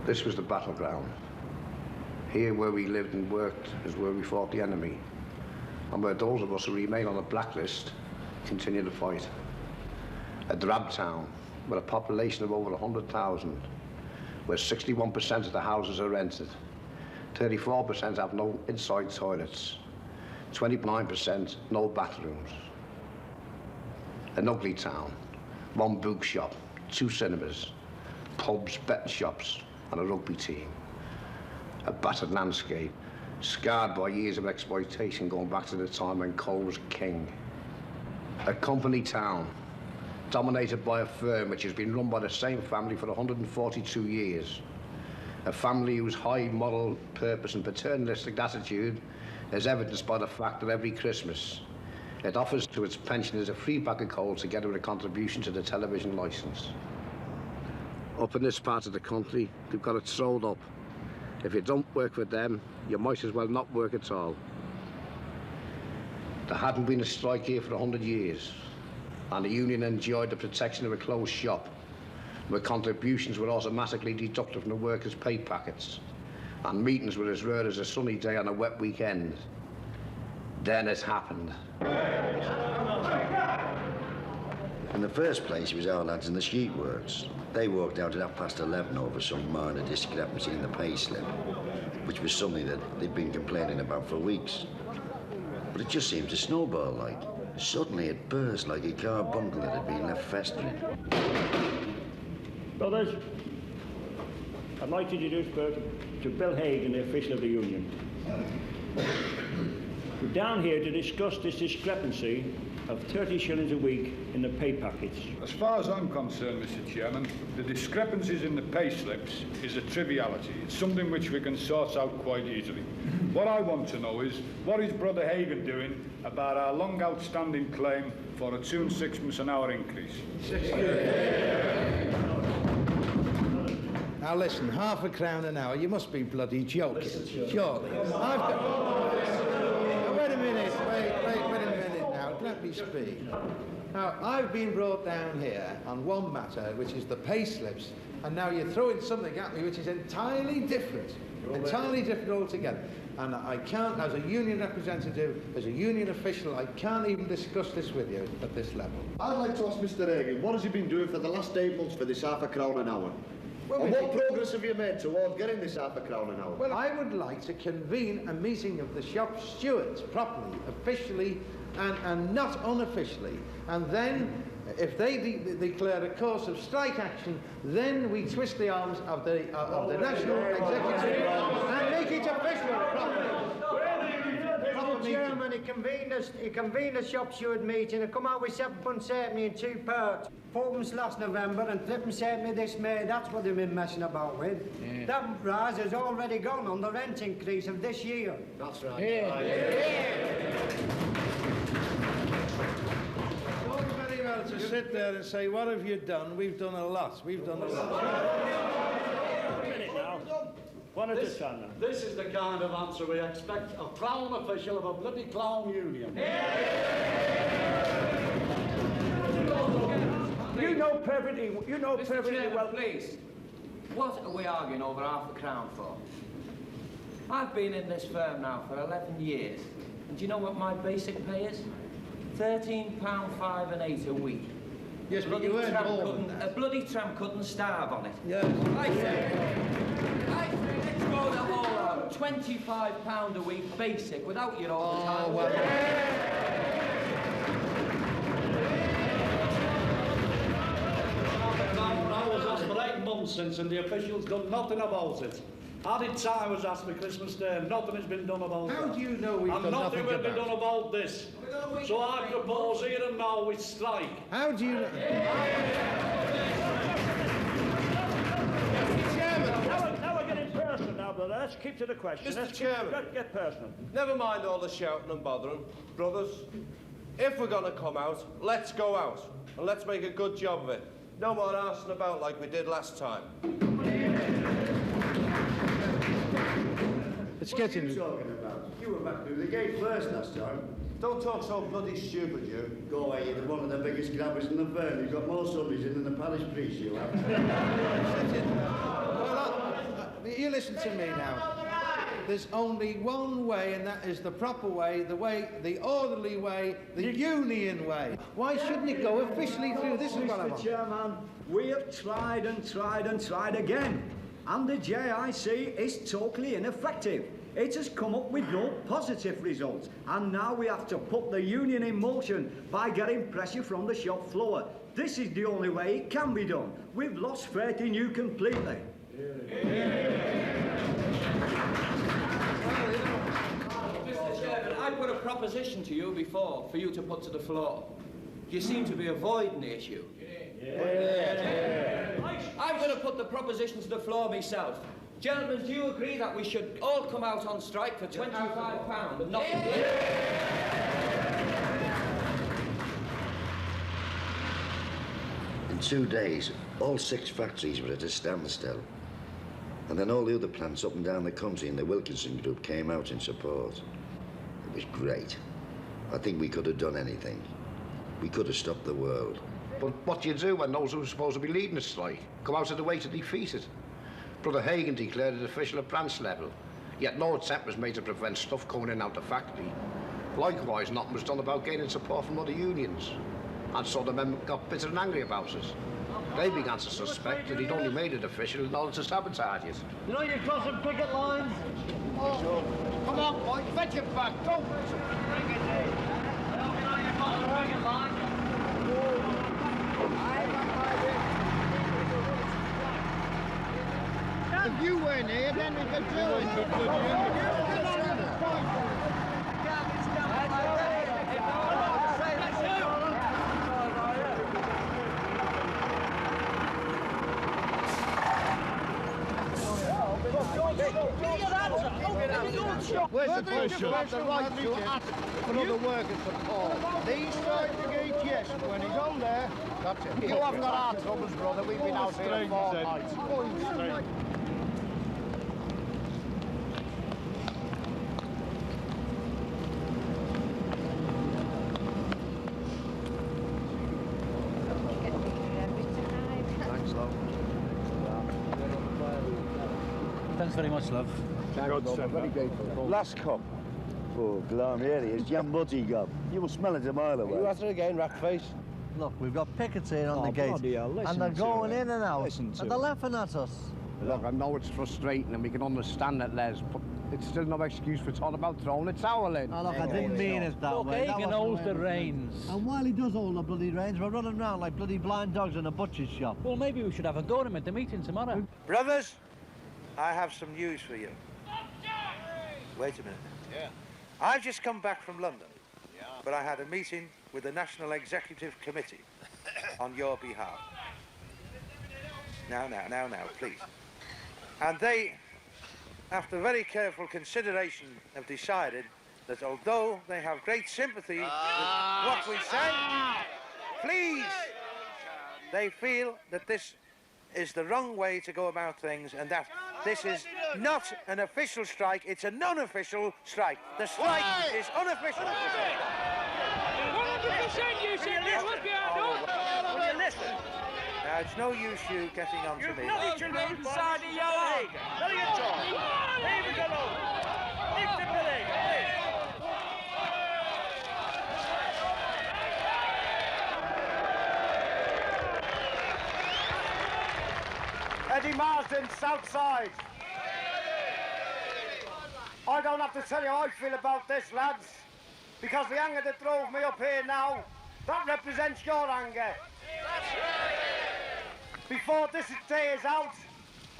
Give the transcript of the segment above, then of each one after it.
This was the battleground. Here where we lived and worked is where we fought the enemy, and where those of us who remain on the blacklist continue to fight. A drab town with a population of over 100,000, where 61% of the houses are rented, 34% have no inside toilets, 29% no bathrooms. An ugly town, one bookshop, 2 cinemas, pubs, betting shops, and a rugby team. A battered landscape, scarred by years of exploitation going back to the time when coal was king. A company town, dominated by a firm which has been run by the same family for 142 years. A family whose high moral purpose and paternalistic attitude is evidenced by the fact that every Christmas it offers to its pensioners a free bag of coal together with a contribution to the television licence. Up in this part of the country, they've got it sold up. If you don't work for them, you might as well not work at all. There hadn't been a strike here for 100 years, and the union enjoyed the protection of a closed shop, where contributions were automatically deducted from the workers' pay packets, and meetings were as rare as a sunny day on a wet weekend. Then it happened. In the first place, it was our lads in the sheet works. They walked out at 11:30 over some minor discrepancy in the pay slip, which was something that they'd been complaining about for weeks. But it just seemed to snowball like. Suddenly it burst like a carbuncle that had been left festering. Brothers, I'd like to introduce to Bill Hagan, the official of the union. We're down here to discuss this discrepancy of 30 shillings a week in the pay packets. As far as I'm concerned, Mr. Chairman, the discrepancies in the pay slips is a triviality. It's something which we can sort out quite easily. What I want to know is, what is Brother Hagan doing about our long outstanding claim for a 2 6 an hour increase? Now listen, £0.50 an hour, you must be bloody joking. Surely. Wait a minute, wait a minute now, let me speak. Now, I've been brought down here on one matter, which is the pay slips, and now you're throwing something at me which is entirely different altogether. And I can't, as a union representative, as a union official, I can't even discuss this with you at this level. I'd like to ask Mr. Hagan, what has he been doing for the last 8 months for this £0.50 an hour? Well, and what progress have you made towards getting this £0.50 an hour? Well, I would like to convene a meeting of the shop stewards properly, officially, and not unofficially. And then, if they declare a course of strike action, then we twist the arms of the National Executive and make it official properly. Mr. Chairman, he convened a shop steward meeting and come out with 7.8 in 2 parts. 4 last November and 3.8 this May. That's what they've been messing about with. Yeah. That rise has already gone on the rent increase of this year. That's right. Yeah. It's all very well to sit there and say, what have you done? We've done a lot. We've done a lot. A minute now. One at a time now. This is the kind of answer we expect a clown official of a bloody clown union. You know perfectly well. Please, what are we arguing over £0.50 for? I've been in this firm now for 11 years, and do you know what my basic pay is? £13.5 and 8 a week. Yes, but you earned more than that. A bloody tramp couldn't starve on it. Yes. I say, let's go the whole out. £25 a week basic without your overtime. Oh, well. I was asked for 8 months since, and the officials done nothing about it. Added I was asked for Christmas Day, and nothing has been done about it. How do you know we've done nothing about it? And nothing will be done about this. So I propose here and now we strike. How do you know? Mr. Chairman! Now we're getting personal now, brother. Let's keep to the question. Mr. Chairman. Get personal. Never mind all the shouting and bothering. Brothers, if we're going to come out, let's go out. And let's make a good job of it. No more arsing about like we did last time. It's getting... What are you talking about? You were back through the gate first last time. Don't talk so bloody stupid, you. Go away, you're one of the biggest grabbers in the firm. You've got more subbies in than the parish priest, you have. Well, you listen to me now. There's only one way, and that is the proper way, the orderly way, the union way. Why shouldn't it go officially through? This is what I want. Mr. Chairman, we have tried and tried and tried again, and the JIC is totally ineffective. It has come up with no positive results, and now we have to put the union in motion by getting pressure from the shop floor. This is the only way it can be done. We've lost faith in you completely. Mr. Chairman, I put a proposition to you before for you to put to the floor. You seem to be avoiding the issue. I'm going to put the proposition to the floor myself. Gentlemen, do you agree that we should all come out on strike for £25 and not... In 2 days, all 6 factories were at a standstill. And then all the other plants up and down the country in the Wilkinson group came out in support. It was great. I think we could have done anything. We could have stopped the world. But what do you do when those who are supposed to be leading the strike go out of the way to defeat it? Brother Hagan declared it official at branch level, yet no attempt was made to prevent stuff coming in and out the factory. Likewise, nothing was done about gaining support from other unions. And so the men got bitter and angry about it. They began to suspect that he'd only made it official in order to sabotage it. You know you're crossing picket lines? Oh, come on, boy, fetch it back, don't bring it in. You know you're crossing picket lines? If you weren't here, then we could do it. We're supposed to have the right to ask for other workers' support. These side brigades, yes, but when he's on there, that's it. You haven't got our troubles, brother. We've been out here 4 nights. Thanks very much, love. Very grateful. Last cup. Oh, glam, really is jam butty gob. You will smell it a mile away. You after again, Ratface? Look, we've got picketing on the gate, and they're going in and out, and they're laughing at us. Look, I know it's frustrating and we can understand it, Les, but it's still no excuse for talking about throwing a towel in. Oh, look, I didn't mean it that way. Hagan holds the reins. And while he does hold the bloody reins, we're running around like bloody blind dogs in a butcher's shop. Well, maybe we should have a go at him at the meeting tomorrow. Brothers, I have some news for you. Wait a minute. Yeah. I've just come back from London, but I had a meeting with the National Executive Committee on your behalf. Now, please. And they, after very careful consideration, have decided that although they have great sympathy with what we say, please, they feel that this is the wrong way to go about things and that this is not an official strike, it's a non-official strike. The strike is unofficial. 100% you said this was behind us. Will you listen? Now, it's no use you getting on to me. You've nothing to do inside the yard. Let me get on. Leave it alone. Leave the building. Eddie Marsden, South Side. I don't have to tell you how I feel about this, lads, because the anger that drove me up here now, that represents your anger. Before this day is out,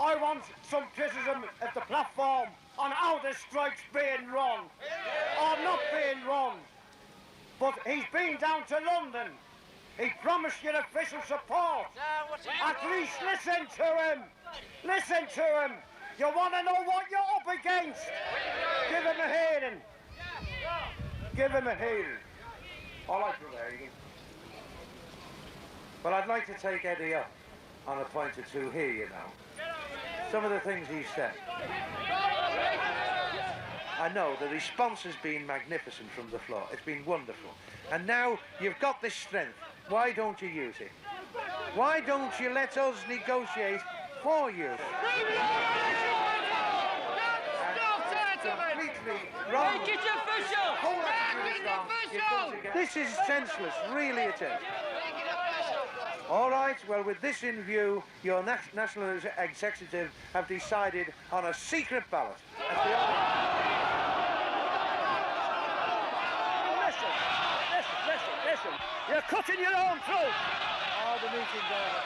I want some criticism of the platform on how this strike's being run, or not being run. But he's been down to London. He promised you official support. At least listen to him. Listen to him. You want to know what you're up against? Give him a hearing. Give him a hearing. All right, Brother Hagan. But I'd like to take Eddie up on a point or two here, you know. Some of the things he said. I know the response has been magnificent from the floor. It's been wonderful. And now you've got this strength. Why don't you use it? Why don't you let us negotiate for you? absolutely wrong. Make it official! Whole attitude is wrong. You've done it again. This is senseless, really it is. All right, well, with this in view, your National Executive have decided on a secret ballot. Listen. You're cutting your own throat. Oh, the meeting's over.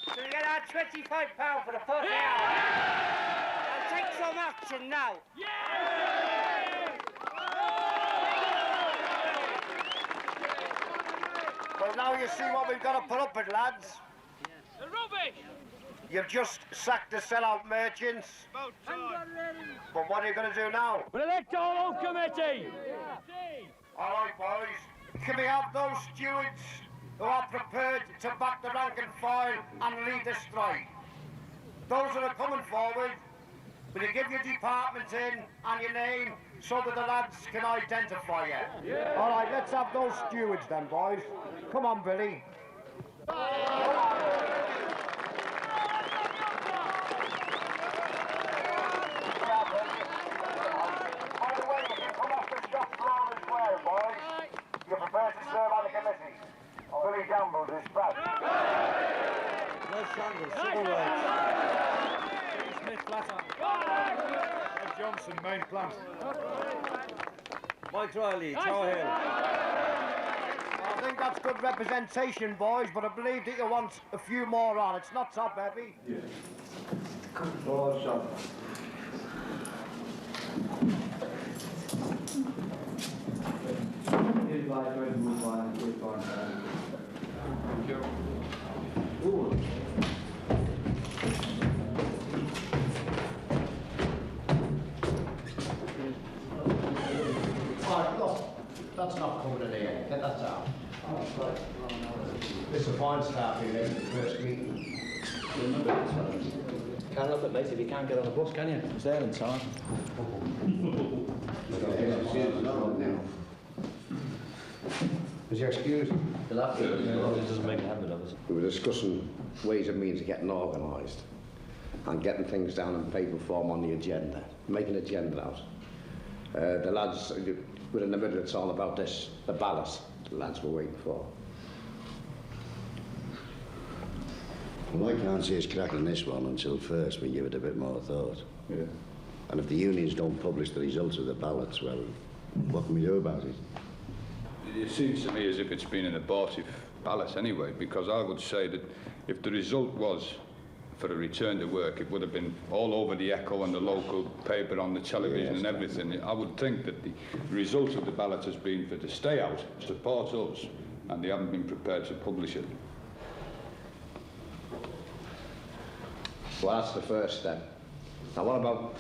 So we get our £25 for the 40 hours. I'll take some action now. Well, now you see what we've got to put up with, lads. The rubbish! You've just sacked the sellout merchants. But what are you going to do now? We'll elect our own committee! All right, boys. Can we have those stewards who are prepared to back the rank and file and lead the strike? Those that are coming forward, will you give your department in and your name so that the lads can identify you? Yeah. All right, let's have those stewards then, boys. Come on, Billy. You're prepared to serve on the committee. Billy Gamble is back. No Sanders, civil rights. Smith Flatter. Ed Johnson, main plant. Mike Riley, Tower Hill. I think that's good representation, boys, but I believe that you want a few more on. It's not top heavy. Yeah. That's not coming in here. Get that out. It's a fine start here, the first meeting. Can't help it, mate, if you can't get on the bus, can you? It's there in time. Is you excused? It doesn't make a habit of us. We were discussing ways and means of getting organised and getting things down in paper form on the agenda, making an agenda out. The lads, we're in the middle, it's all about this, the ballot the lads were waiting for. Well, I can't see us cracking this one until first we give it a bit more thought. Yeah. And if the unions don't publish the results of the ballots, well, what can we do about it? It seems to me as if it's been an abortive ballot anyway, because I would say that if the result was for a return to work, it would have been all over the Echo and the local paper, on the television and everything. I would think that the result of the ballot has been for to stay out, support us, and they haven't been prepared to publish it. Well, that's the first step. Now, what about...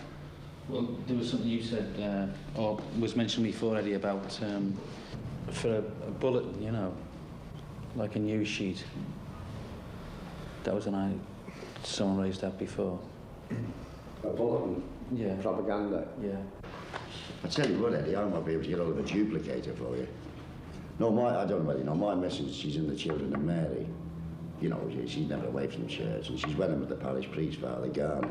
Well, there was something you said, or was mentioned before, Eddie, about for a bulletin, you know, like a news sheet. That was someone raised that before. A bulletin? Yeah. Propaganda? Yeah. I tell you what, Eddie, I might be able to get hold of a duplicator for you. No, I don't know whether you know, my missus, she's in the Children of Mary. You know, she's never away from church, and she's wedding with the parish priest, Father Garnett.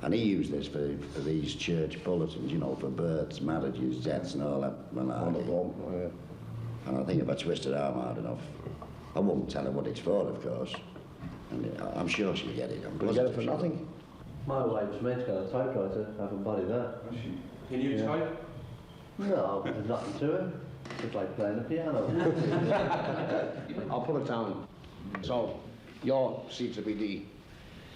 And he used this for these church bulletins, you know, for births, marriages, deaths, and all that malarkey. Yeah. And I think if I twist her arm hard enough, I won't tell her what it's for, of course. And I'm sure she'll get it. Will you get it for nothing? My wife's mate's got a typewriter. I haven't bought that. Can you type? No, there's nothing to it. It's like playing the piano. I'll put it down. So, your seat to be the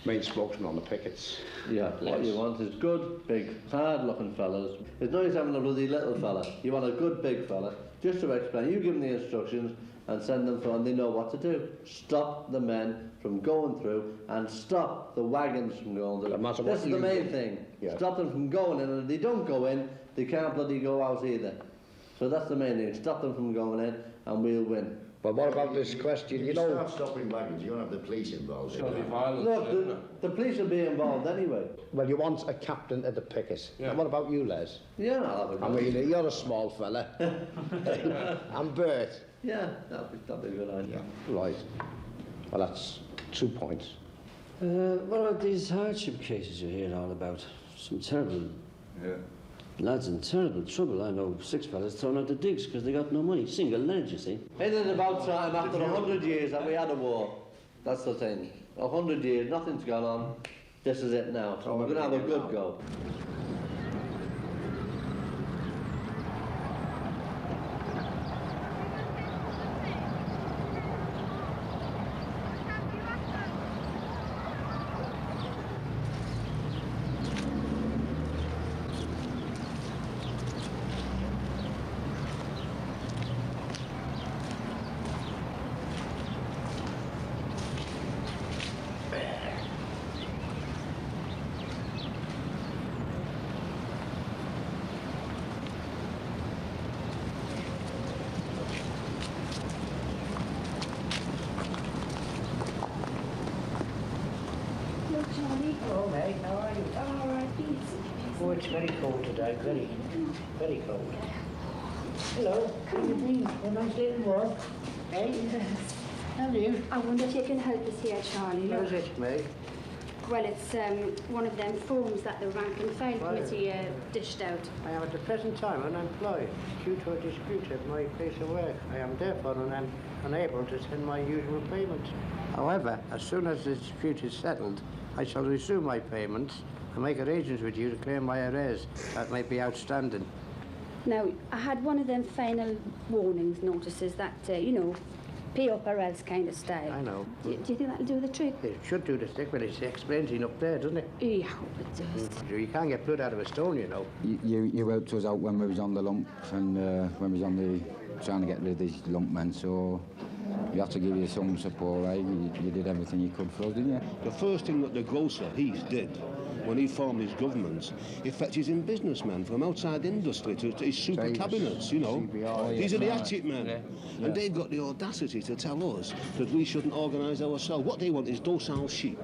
main spokesman on the pickets. Yeah, what you want is good, big, hard-looking fellas. It's no use having a bloody little fella. You want a good, big fella, just to explain. You give them the instructions and send them through, and they know what to do. Stop the men from going through, and stop the wagons from going through. This is the main thing. Yeah. Stop them from going in, and if they don't go in, they can't bloody go out either. So that's the main thing. Stop them from going in, and we'll win. But what about this question, you know... Start stopping wagons, you're going to have the police involved. It's going to be violent. Look, the police will be involved anyway. Well, you want a captain at the picket. Yeah. And what about you, Les? Yeah, I'll have a go. I mean, you're a small fella. And Bert. Yeah, that'd be a good idea. Right. Well, that's 2 points. What about these hardship cases you're hearing all about? Some terrible lads in terrible trouble. I know 6 fellas thrown out the digs because they got no money. Single lads, you see. Isn't it about time after 100 years that we had a war? That's the thing. 100 years, nothing's gone on. This is it now. So we're going to have a good go. Hello, mate. How are you? I'm all right, Oh, it's very cold today. Very, very cold. Hello. How are you doing? A nice little walk. Hey? Yes. How are you? I wonder if you can help us here, Charlie. What is it, mate? Well, it's one of them forms that the rank and file committee dished out. I am at the present time unemployed due to a dispute at my place of work. I am therefore unable to send my usual payments. However, as soon as the dispute is settled, I shall resume my payments and make arrangements with you to claim my arrears that might be outstanding. Now, I had one of them final warnings notices that, you know, pay up or else kind of style. I know. Do you think that'll do the trick? It should do the trick, but it explains it up there, doesn't it? Yeah, I hope it does. You can't get blood out of a stone, you know. You helped us out when we was on the lump and when we was on the trying to get rid of these lump men, so we had to give you some support, right? You did everything you could for us, didn't you? The first thing that the grocer, Heath, did when he formed his government, he fetches in businessmen from outside industry to his super cabinets, you know. These are the hatchet men. And they've got the audacity to tell us that we shouldn't organise ourselves. What they want is docile sheep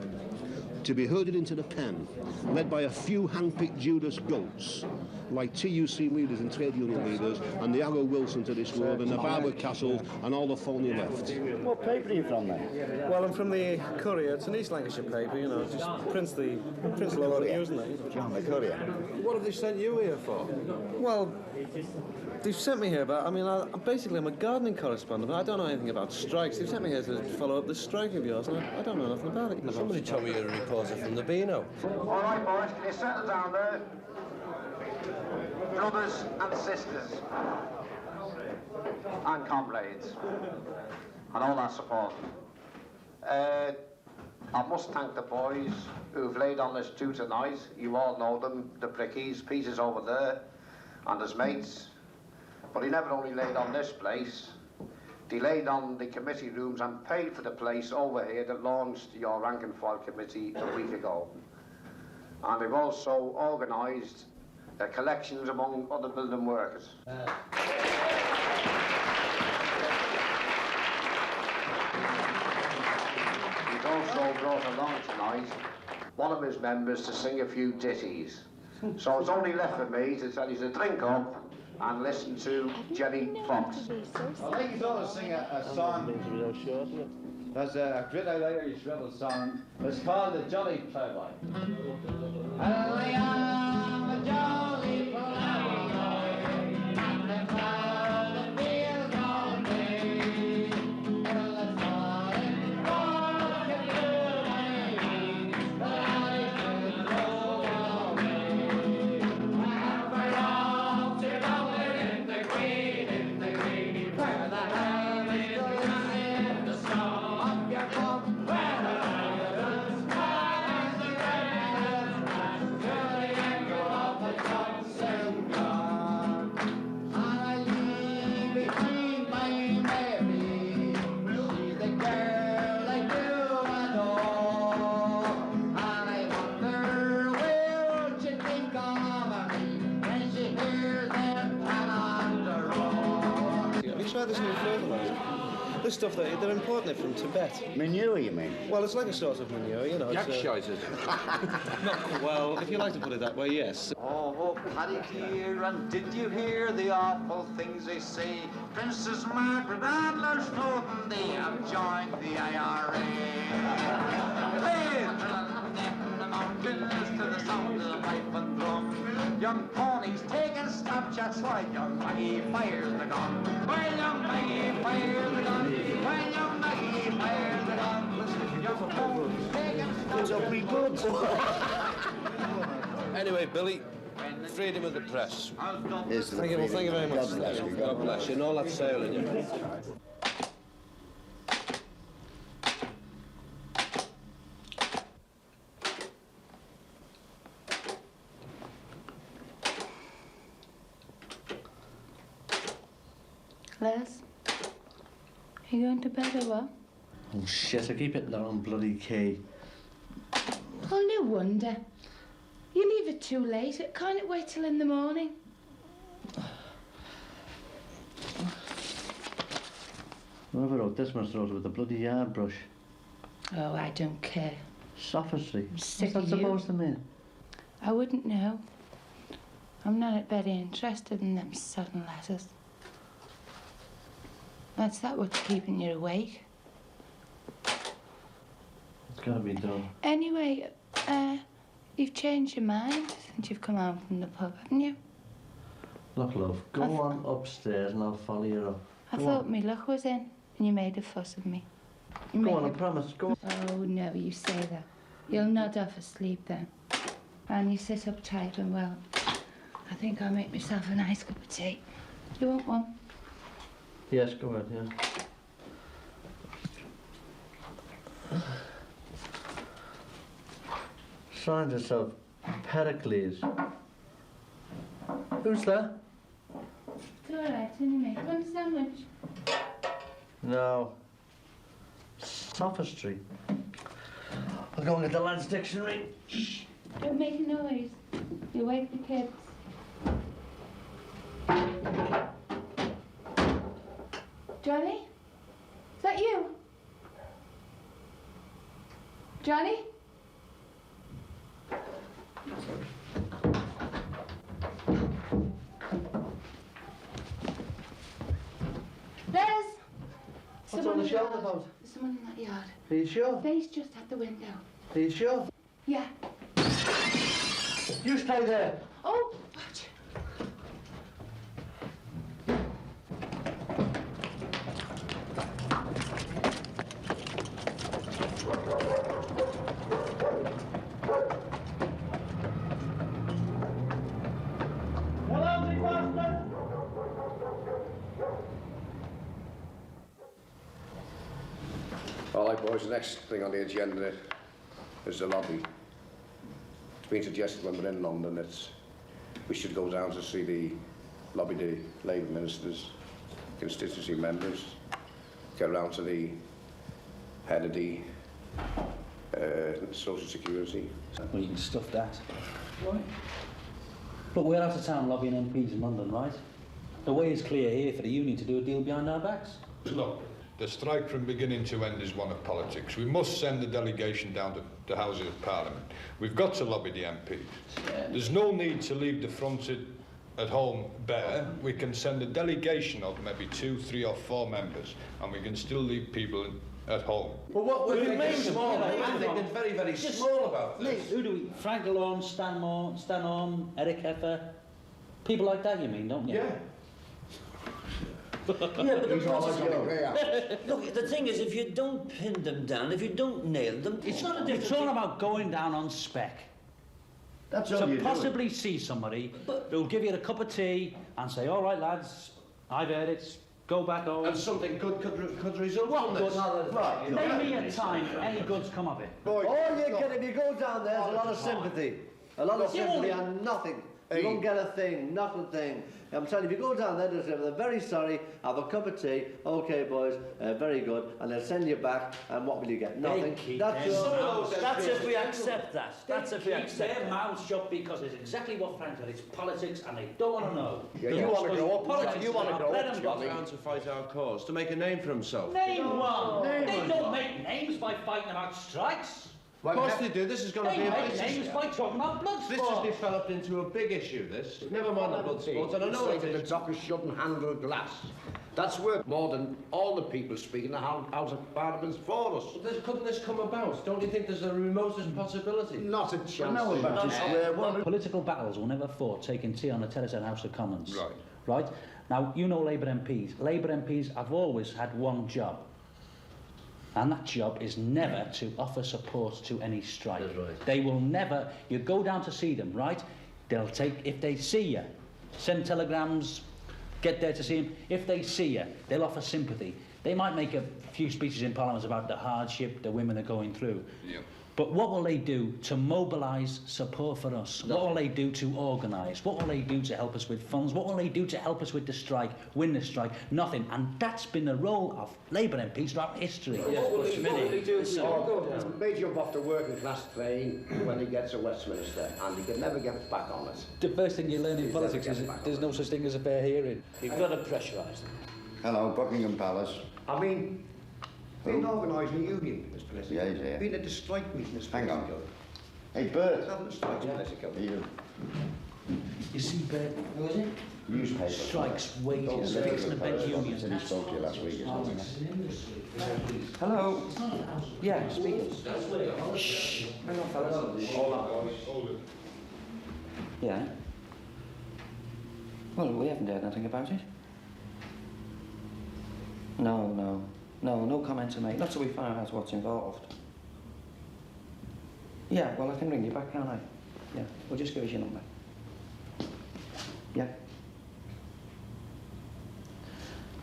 to be herded into the pen, led by a few hand-picked Judas goats, like TUC leaders and trade union leaders, and the Arrow Wilson to this world, and the Barber Castles, and all the phony left. What paper are you from then? Well, I'm from the Courier. It's an East Lancashire paper, you know, just prints local news and that. John the Courier. What have they sent you here for? Well, they've sent me here, but I mean, I'm a gardening correspondent, but I don't know anything about strikes. They've sent me here to follow up this strike of yours, and I don't know nothing about it. Somebody told me you're a reporter from the Beano. All right, boys, can you settle down there? Brothers and sisters, and comrades, and all that support. I must thank the boys who've laid on this too tonight. You all know them, the brickies, Peter's over there, and his mates. But he never only laid on this place, he laid on the committee rooms and paid for the place over here that launched your rank and file committee a week ago. And they've also organised collections among other building workers. He's also brought along tonight one of his members to sing a few ditties. So it's only left for me to tell you to drink up and listen to Jenny Fox. I'd like you all to sing a song. There's a great Irish rebel song. It's called The Jolly Playboy. And I am a jolly playboy, and the cloud and fields all day. Well, the falling rock and blue rain, but I could go away. And we're off to rolling in the green, where the ham is going in the snow. Up your bum, where the lions and the redheads, to the echo of the Johnson gun. I leave behind my Mary, she's the girl I do adore. And I wonder, will she think of me when she hears them pan on the road? Have you tried this new flavour, though? This stuff, they're importing it from Tibet. Manure, you mean? Well, it's like a sort of manure, you know. Yak It's, shite, is not well, if you like to put it that way, yes. Oh, Paddy dear, and did you hear the awful things they say? Princess Margaret Adler's floating, they have joined the IRA. Hey, in the mountains to the sound of the pipe and drum. Young ponies taking snapshots while young Maggie fires the gun. While young Maggie fires the gun. While young Maggie fires the gun. Young ponies taking snapshots. So we good. Anyway, Billy, freedom of the press. Thank you very much. God bless you, and all that sailing you. Les, are you going to bed or what? Oh, shit, I keep hitting that on bloody key. Oh, no wonder. You leave it too late. Can't it wait till in the morning? Whoever wrote this must have wrote it with a bloody yard brush. Oh, I don't care. Sophistry. Sick What's of that you. supposed to mean? I wouldn't know. I'm not very interested in them sudden letters. That's that what's keeping you awake. It's got to be done. Anyway, you've changed your mind since you've come home from the pub, haven't you? Look, love, go on upstairs and I'll follow you up. I thought my luck was in, and you made a fuss of me. You Go made on, I a- promise, go on. Oh, no, you say that. You'll nod off asleep then. And you sit up tight and well. I think I'll make myself a nice cup of tea. Do you want one? Yes, go ahead, yeah. Sign yourself, Pericles. Who's that? It's all right, anyway. Do you want a sandwich? No. Sophistry. I'll go and get the lad's dictionary. Shh. Don't make a noise. You wake the kids. Johnny? Is that you? Johnny? Les! What's on the shelf about? There's someone in that yard. Are you sure? They's just at the window. Are you sure? Yeah. You stay there. Oh, watch. All right, boys, the next thing on the agenda is the lobby. It's been suggested when we're in London that we should go down to see the lobby, the Labour ministers, constituency members, get round to the head of the Social Security. Well, you can stuff that. Right. Look, we're out of town lobbying MPs in London, right? The way is clear here for the union to do a deal behind our backs. Look, the strike from beginning to end is one of politics. We must send the delegation down to the Houses of Parliament. We've got to lobby the MPs. There's no need to leave the front at home bare. We can send a delegation of maybe 2, 3 or 4 members, and we can still leave people at home. But what we're Who thinking made them? small, Who we're made them? thinking very, very Just- small about this. Who do we? Frank Delorme, Stan Orme, Eric Heffer. People like that, you mean, don't you? Yeah. Yeah, but look, the thing is, if you don't pin them down, if you don't nail them, it's not a It's different all thing. about going down on spec. That's all So you're possibly see somebody who'll give you a cup of tea and say, all right, lads, I've heard it, go back home. And something good could result from Good. this. Right, you know. Name me a time any goods come of it. All you get if you go down there is a lot of sympathy. A lot of sympathy and nothing. You won't get a thing, not a thing. I'm telling you, if you go down there, they'll say, they're very sorry, have a cup of tea, okay boys, very good, and they'll send you back, and what will you get? Nothing. That's if we accept that. That's if we accept their mouths shut because it's exactly what Frank said. It's politics, and they don't want to know. Yeah, you want to grow up. Politics. You want to grow up. He's trying to fight our cause, to make a name for himself. Name one. They don't make names by fighting about strikes. Well, of course they do. This is going to be a big names by talking about blood sports. This has developed into a big issue, this. Never mind the blood sports, and I know the dockers shouldn't handle glass. That's worth more than all the people speaking the House of Parliament for us. Well, couldn't this come about? Don't you think there's a remotest possibility? Not a chance. Political battles were never fought taking tea on the terrace at House of Commons. Right. Right? Now, you know Labour MPs. Labour MPs have always had one job. And that job is never to offer support to any strike. That's right. They will never, you go down to see them, right? They'll take, if they see you, send telegrams, get there to see them. If they see you, they'll offer sympathy. They might make a few speeches in Parliament about the hardship the women are going through. Yeah. But what will they do to mobilise support for us? No. What will they do to organise? What will they do to help us with funds? What will they do to help us with the strike, win the strike? Nothing. And that's been the role of Labour MPs throughout history. Yes, but they jump off the working class train when he gets to Westminster, and he can never get back on it. The first thing you learn in politics is there's no such thing as a fair hearing. You've got to pressurise them. Hello, Buckingham Palace. I mean, being organising a union, Mr. President. Yeah. Being at the strike meeting, Mr. Hang on. President. Hey, Bert. Having a strike, Mr. President. You. You see, Bert, who is it? Newspaper. Strikes, wages, fixing the bed unions. Said he spoke to you last week or something. Hello. Yeah, speaking. Shh. Hang on, fellas. Hold it. Yeah. Well, we haven't heard nothing about it. No comment to make. Not till we find out what's involved. Yeah, well, I can ring you back, can't I? Yeah, well, just give us your number. Yeah.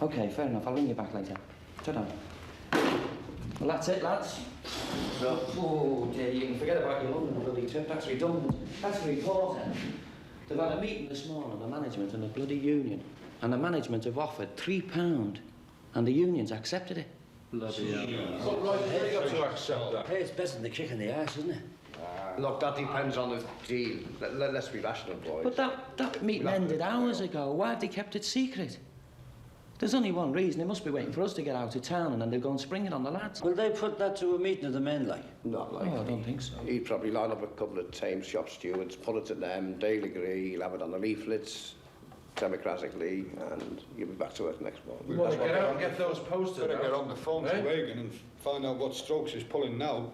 Okay, fair enough. I'll ring you back later. Ta-da. Well, that's it, lads. Oh, dear, you can forget about your London bloody trip. That's redundant. That's reporting. They've had a meeting this morning, the management and the bloody union. And the management have offered £3, and the union's accepted it. Bloody hell. But right, they got to accept that. Hey, it's better than the kick in the arse, isn't it? Look, that depends on the deal. Let's be rational, boys. But that meeting ended hours ago. Why have they kept it secret? There's only one reason. They must be waiting for us to get out of town, and then they'll go and spring it on the lads. Will they put that to a meeting of the men, like? Not likely. Oh, I don't think so. He'd probably line up a couple of Thames shop stewards, put it to them, they'll agree, he'll have it on the leaflets, democratically, and you'll be back to work next morning. Well, get out and get those posted. Better get on the phone to Eh? Reagan and find out what strokes he's pulling now.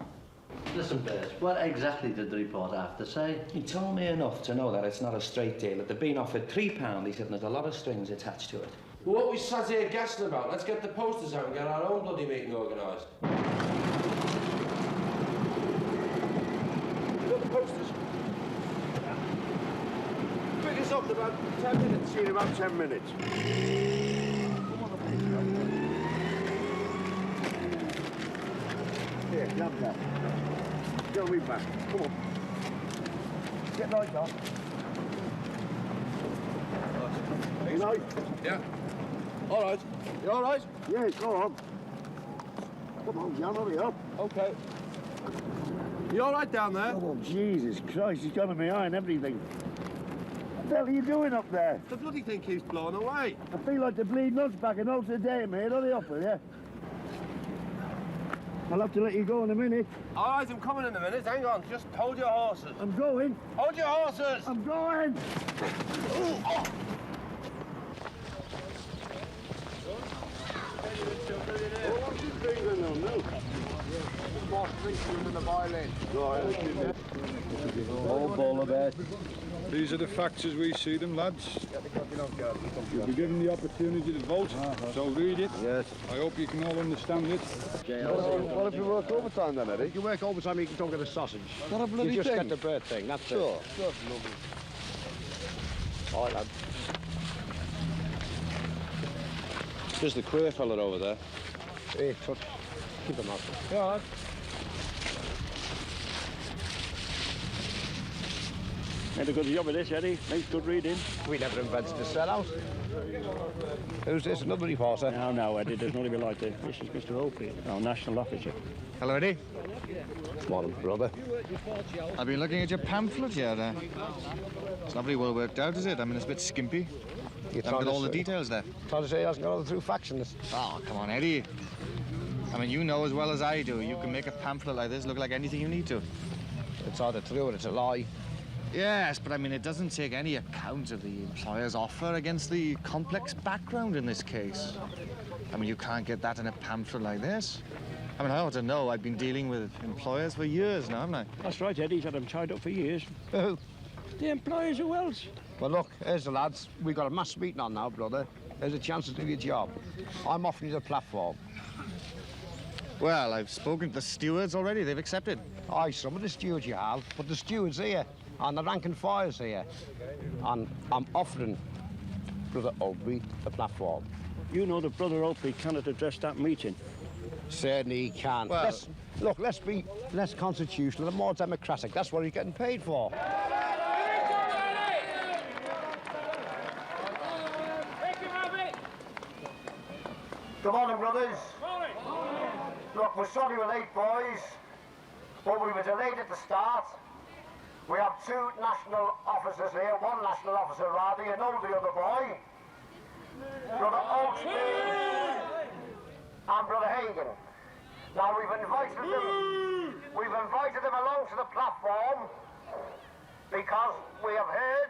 Listen, Bert, what exactly did the report have to say? He told me enough to know that it's not a straight deal. That they've been offered £3, he said, and there's a lot of strings attached to it. Well, what we sat here gassing about, let's get the posters out and get our own bloody meeting organised. Look, the posters. Pick us up in about 10 minutes. See you in about 10 minutes. Here, grab that. Go me back. Come on. Get light on. You know? Yeah. All right. You all right? Yeah, go on. Come on, Jan, hurry up. Okay. You all right down there? Oh, Jesus Christ, he's got me behind everything. What the hell are you doing up there? The bloody thing keeps blowing away. I feel like the bleeding hunchback and Notre Dame, mate. Hurry up, will you? I'll have to let you go in a minute. All right, I'm coming in a minute. Hang on, just hold your horses. I'm going. Hold your horses! I'm going. Oh. Oh, ball of it. These are the facts as we see them, lads. You'll be given the opportunity to vote, so read it. Yes. I hope you can all understand it. What if you work overtime then, Eddie? You work overtime, you can talk at a sausage. Not a bloody You just thing. get the bird thing, that's Sure. it. Sure, lovely. All right, lad. There's the queer fella over there. Hey, touch. Keep him out. Yeah, all right. Made a good job of this, Eddie. Nice good reading. We never invented a sellout. Who's this, another reporter? No, Eddie, there's nobody like this. This is Mr. Opie, our national officer. Hello, Eddie. Morning, brother. I've been looking at your pamphlet here. It's not very well worked out, is it? I mean, it's a bit skimpy. You haven't got all the details there. Trying to say he hasn't got all the true facts in this. Oh, come on, Eddie. I mean, you know as well as I do, you can make a pamphlet like this look like anything you need to. It's either true or it's a lie. Yes, but I mean, it doesn't take any account of the employer's offer against the complex background in this case. I mean, you can't get that in a pamphlet like this. I mean, I ought to know. I've been dealing with employers for years now, haven't I? That's right, Eddie. He's had them tied up for years. The employers, who else? Well, look, here's the lads. We've got a mass meeting on now, brother. There's a chance to do your job. I'm offering you the platform. Well, I've spoken to the stewards already. They've accepted. Aye, some of the stewards you have, but the stewards here, and the rank and file's here. And I'm offering Brother Opie the platform. You know that Brother Opie cannot address that meeting. Certainly he can. Well, let's be less constitutional and more democratic. That's what he's getting paid for. Good morning, brothers. Look, we're sorry we're late, boys, but we were delayed at the start. We have two national officers here, one national officer rather, you know the other boy. Brother Oates and Brother Hagan. Now we've invited them along to the platform because we have heard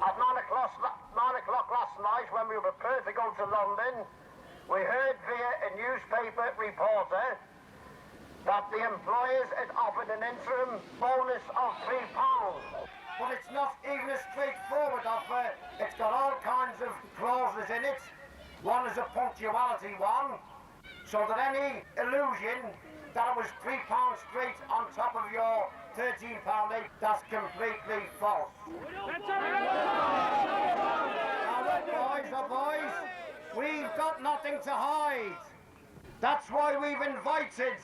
at 9 o'clock last night when we were prepared to go to London, we heard via a newspaper reporter that the employers had offered an interim bonus of £3. But it's not even a straightforward offer. It's got all kinds of clauses in it. One is a punctuality one, so that any illusion that it was £3 straight on top of your £13 each, that's completely false. Now, boys, we've got nothing to hide. That's why we've invited,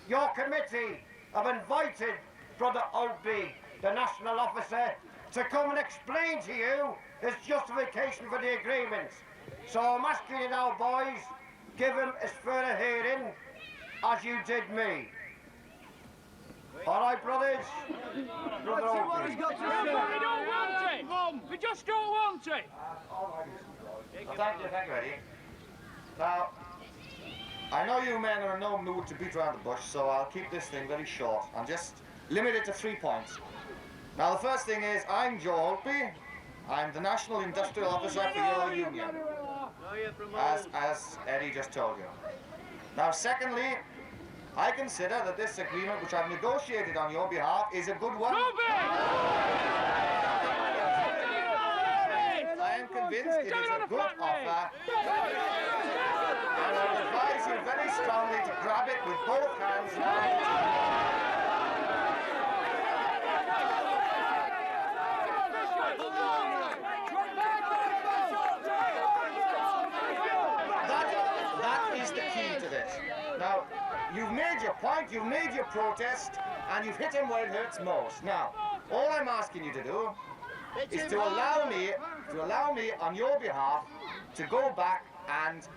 your committee have invited Brother Opie, the national officer, to come and explain to you his justification for the agreement. So I'm asking you now, boys, give him as fair a hearing as you did me. All right, brothers? Brother Opie. We don't want it! We just don't want it! Thank you, Eddie. Now, I know you men are in no mood to beat around the bush, so I'll keep this thing very short and just limit it to 3 points. Now, the first thing is, I'm Joe Opie. I'm the National Industrial Officer for your union, as Eddie just told you. Now, secondly, I consider that this agreement, which I've negotiated on your behalf, is a good one. I am convinced it is a good offer, and I would advise you very strongly to grab it with both hands now. That is the key to this. Now, you've made your point, you've made your protest, and you've hit him where it hurts most. Now, all I'm asking you to do is to allow me on your behalf to go back and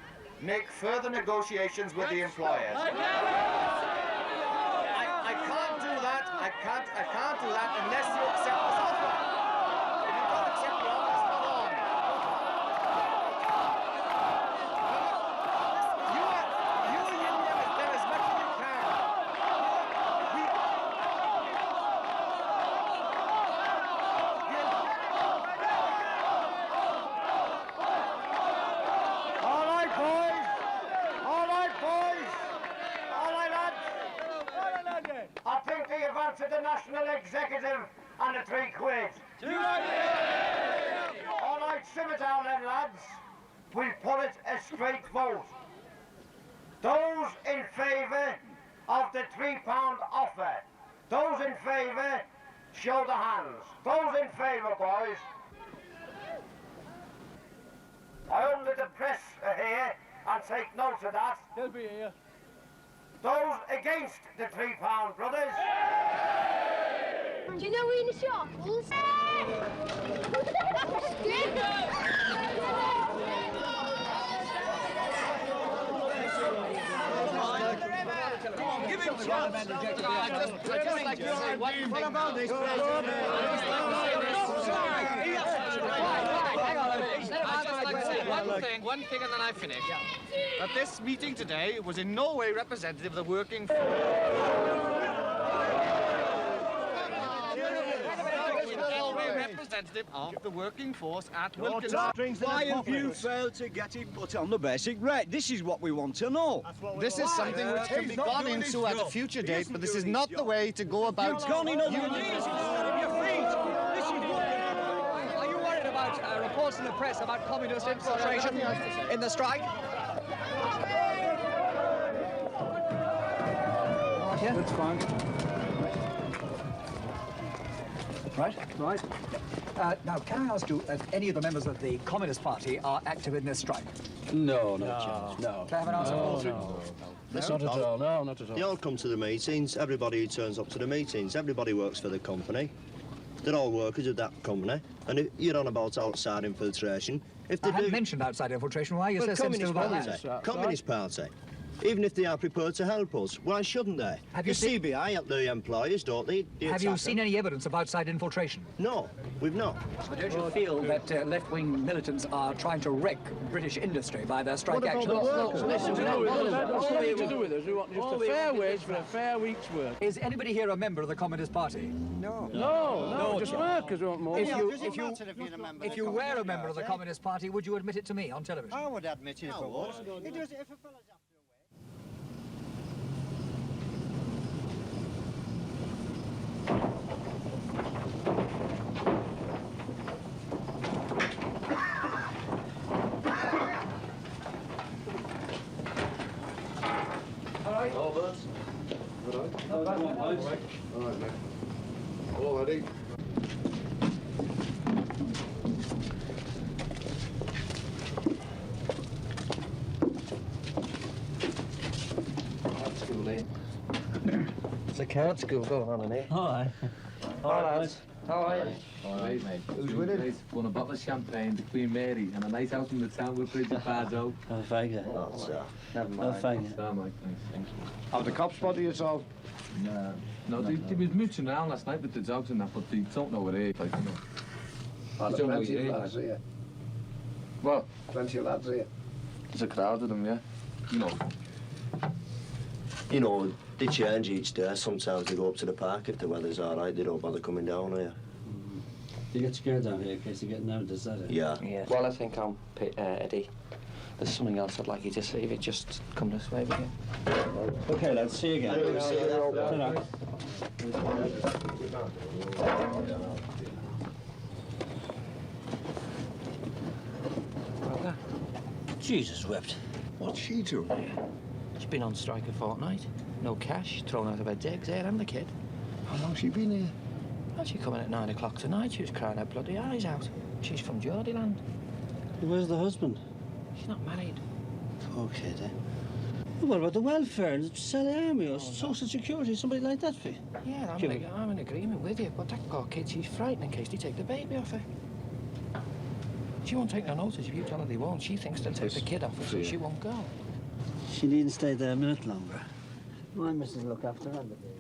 make further negotiations with the employers. I can't do that. I can't do that unless you accept this offer. If you don't accept the offer, it's not on. You union has done as much as you can. All right, boys. All right, lads. I think they have answered the national executive and the £3 quid. All right, simmer down then, lads. We'll put it a straight vote. Those in favour of the £3 offer, those in favour, show the hands. Those in favour, boys. I only the press are here and take note of that. They'll be here. Those against the £3, brothers. Do you know we're in the shop? Give him chance. What about this? One thing and then I finish. That this meeting today was in no way representative of the working representative of the working force at Wilkinson. Why have you failed to get it put on the basic rate? This is what we want to know. This is something which can be gone into at a future date, but this is not the way to go about... You've gone in on your knees instead of your feet. This is what... Are you worried about reports in the press about communist infiltration in the strike? Yeah, that's fine. Right. Now, can I ask you if any of the members of the Communist Party are active in this strike? No, no chance, no. Can I have an answer? Not at all, no, not at all. They all come to the meetings, everybody who turns up to the meetings, everybody works for the company. They're all workers of that company. And if you're on about outside infiltration, if they I haven't mentioned outside infiltration. Why are you so sensitive about that? Communist Party. Even if they are prepared to help us, why shouldn't they? Have you the CBI help the employers, don't they? Have you seen any evidence of outside infiltration? No, we've not. So don't you feel that left-wing militants are trying to wreck British industry by their strike actions? What's nothing to do with us. We want just a fair wage for a fair week's work. Is anybody here a member of the Communist Party? No, just workers want more. If you were a member of the Communist Party, would you admit it to me on television? I would admit it if I was. It does, if a fella's after All right. All right, mate. All ready? It's a card school going on in here. Hi. All right. How are you? All right, mate. Who's winning? Won a bottle of champagne, the Queen Mary, and a night out in the town with Bridget Bardo. Oh, thank you. Never mind. Oh, thank you. So, Mike, thanks. Have the cops spotted you at all? No, they was mooching around last night with the dogs and that, but they don't know where they are, like, you know. They don't know where Plenty of they are. lads here. What? Plenty of lads here. There's a crowd of them, yeah. You know, they change each day. Sometimes they go up to the park if the weather's all right. They don't bother coming down here. You get scared down here in case you're getting out, is that it? Yeah. Well, I think Eddie. There's something else I'd like you to see if it just come this way with you. Okay, lads, see you again. Ta-ra. Brother. Jesus wept. What's she doing? She's been on strike a fortnight. No cash, thrown out of her digs, her and the kid. How long's she been here? Well, she come in at 9 o'clock tonight. She was crying her bloody eyes out. She's from Geordieland. Where's the husband? She's not married. Okay, then. What about the welfare and the Salary Army or Social Security, somebody like that for you? Yeah, I'm in agreement with you, but that poor kid, she's frightened in case they take the baby off her. She won't take no notice if you tell her they won't. She thinks they'll take the kid off her, so she won't go. She needn't stay there a minute longer. My missus look after her, the baby.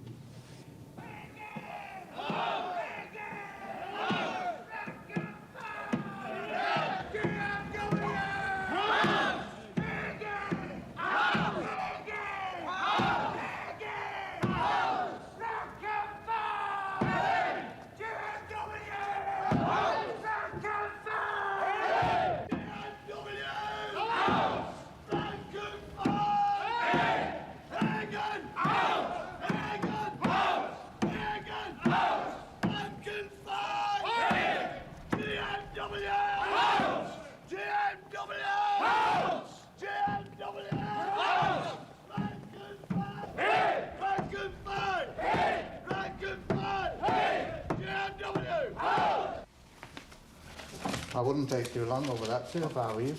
I wouldn't take too long over that, sir, if I were you.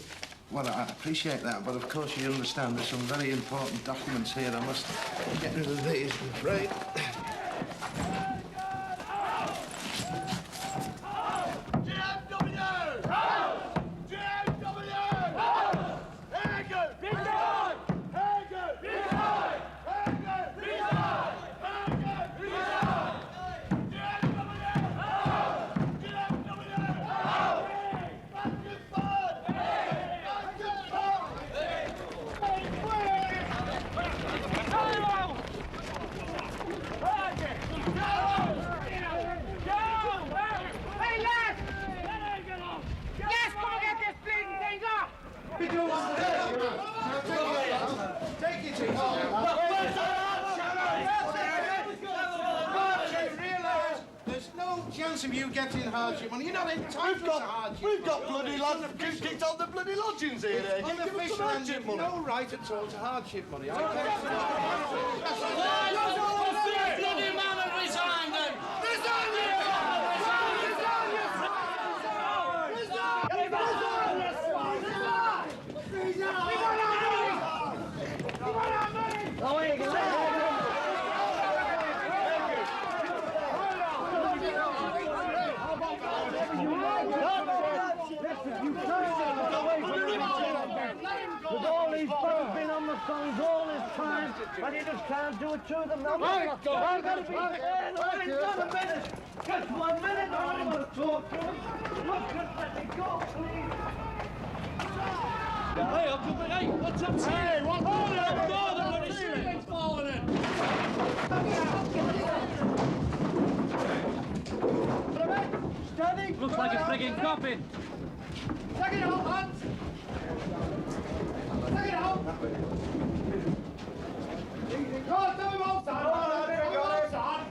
Well, I appreciate that, but of course you understand there's some very important documents here. I must get rid of these, I'm afraid. chance of you getting hardship money. You're not entitled to hardship money. We've got bloody lads kicked out the bloody lodgings here. Unofficial and you've no right at all to hardship money. Bloody man and resign then! With all these fellas been on the phones all this time, and you just can't do it to them. No, I've got to be fair. No, I've got a minute. Just 1 minute. I want to talk to them. Look, just let me go, please. Hey, Uncle Ben, hey, what's up, son? Hey, what's up? The bloody ceiling's falling in. Steady. Looks like a frigging coffin. Take it out, Hans. Take it out. Go on, tell him outside. Go outside.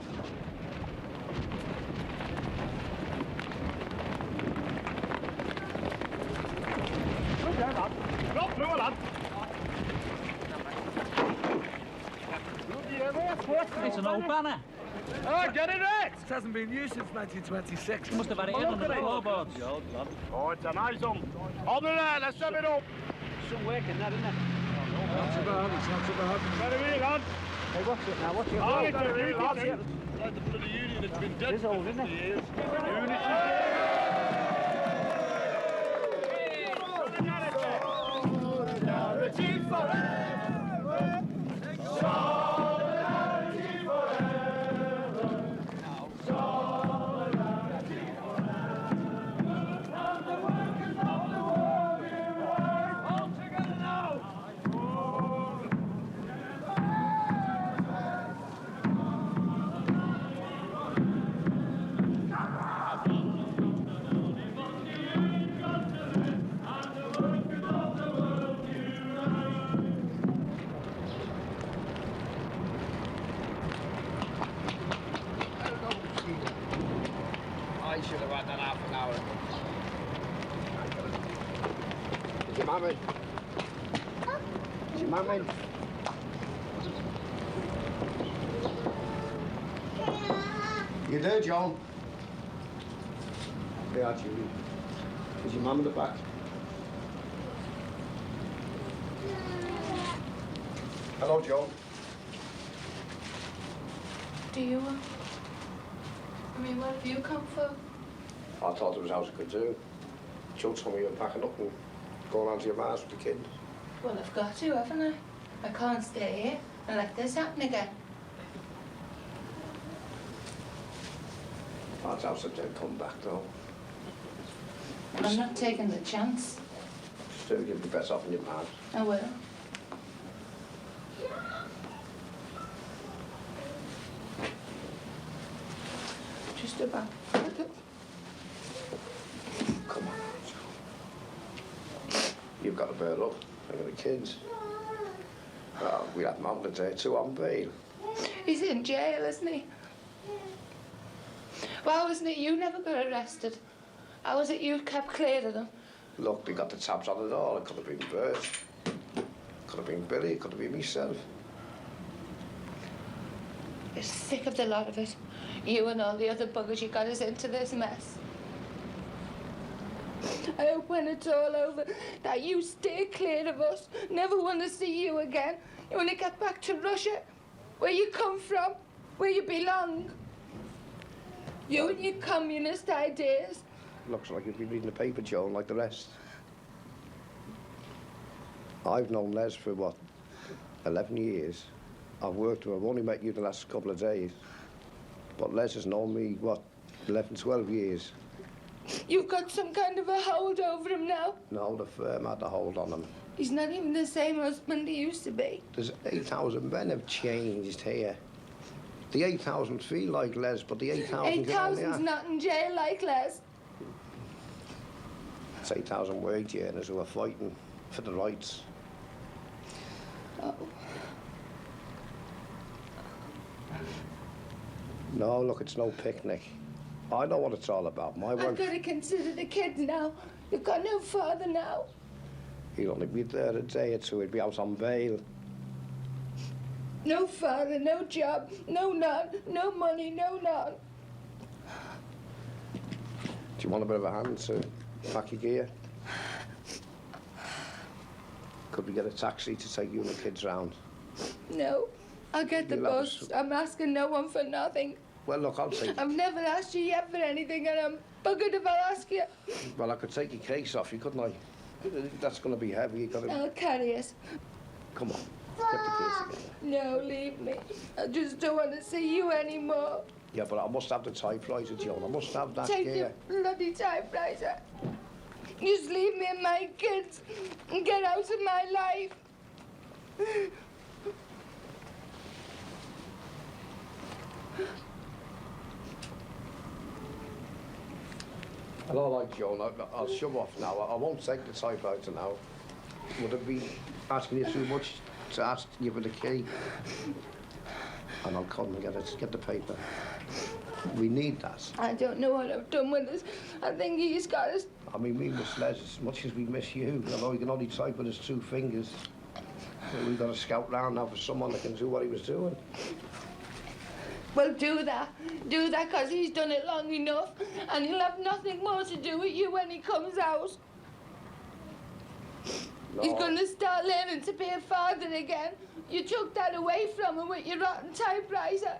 Look there, lad. Drop through, lad. It's an old banner. Oh, get it right! It hasn't been used since 1926. You must have had it in on the floorboards. Oh, it's a nice one. On the there, let's have it up. Some work in that, isn't it? Not so bad, it's not so bad. Better be, lad. Hey, what's it now? What's your Oh, it's a real lad. Like the bloody union, it's been dead It's old, isn't it? years. Solidarity forever. Solidarity forever. Solidarity forever. From the workers of the world we rise. All together now. I should have had that half an hour ago. Is your mum in? Is your mum in? You there, John? Yeah, Julie. Is your mum in the back? Hello, John. Do you, I mean, what have you come for? I thought it was house I could do. Joe told me you were packing up and going on to your house with the kids. Well, I've got to, haven't I? I can't stay here and let this happen again. That's house I did come back, though. I'm not taking the chance. Still, you'd be better off in your house. I will. Just about. Come on, Joe. You've got to bear up. Look at the kids. We had Mum today, too, on bail. He's in jail, isn't he? Why wasn't it you never got arrested? How was it you kept clear of them? Look, they got the tabs on it all. It could have been Bert. Could have been Billy. It could have been myself. You're sick of the lot of it. You and all the other buggers you got us into this mess. I hope when it's all over that you stay clear of us. Never want to see you again. You want to get back to Russia, where you come from, where you belong. You and your communist ideas. Looks like you've been reading the paper, Joan, like the rest. I've known Les for, what, 11 years. I've worked with her. I've only met you the last couple of days. But Les has known me, what, 11, 12 years. You've got some kind of a hold over him now. No, the firm had a hold on him. He's not even the same husband he used to be. There's 8,000 men have changed here. The 8,000 feel like Les, but the 8,000... 8,000's not in jail like Les. It's 8,000 wage earners who are fighting for the rights. Oh. No, look, it's no picnic. I know what it's all about. My I've wife, got to consider the kids now. You've got no father now. he'll only be there a day or two. He'll be out on bail. No father, no job, no none, no money, no none. Do you want a bit of a hand to pack your gear? Could we get a taxi to take you and the kids round? No, I'll get the You'll have bus. I'm asking no one for nothing. Well, look, I'll take... I've never asked you yet for anything, and I'm buggered if I'll ask you. Well, I could take your case off you, couldn't I? That's going to be heavy. You got to... I'll carry it. Come on, get the case together. No, leave me. I just don't want to see you anymore. Yeah, but I must have the typewriter, Joan. I must have that Take gear. your bloody typewriter. Just leave me and my kids and get out of my life. And all right, Joan, I'll shove off now. I won't take the typewriter now. Would it be asking you too much to ask you for the key? And I'll come and get the paper. We need that. I don't know what I've done with this. I think he's got us. I mean, we miss Les as much as we miss you. I know he can only type with his 2 fingers. But we've got to scout round now for someone that can do what he was doing. Well, do that. Do that, because he's done it long enough. And he'll have nothing more to do with you when he comes out. No. He's going to start learning to be a father again. You took that away from him with your rotten typewriter.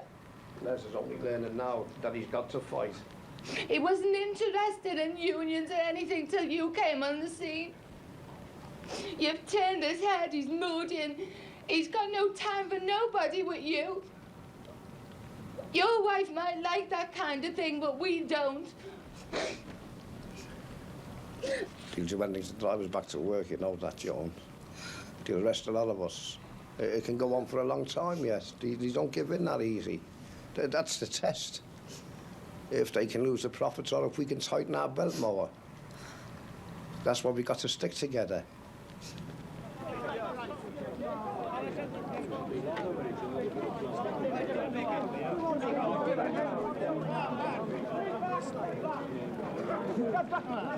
Les is only learning now that he's got to fight. He wasn't interested in unions or anything till you came on the scene. You've turned his head, he's moody, and he's got no time for nobody with you. Your wife might like that kind of thing, but we don't. He'll do anything to drive us back to work, you know that, Joan. He'll arrest a lot of us. It can go on for a long time, yes. They don't give in that easy. That's the test. If they can lose the profits or if we can tighten our belt more. That's why we got to stick together.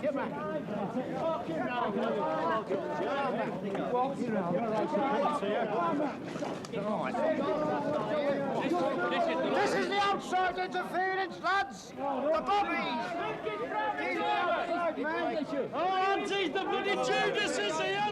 Get back. Walking round. This is the outside interference, lads. The bobbies. These are the outside men. Oh, Auntie's the bloody Judas is here.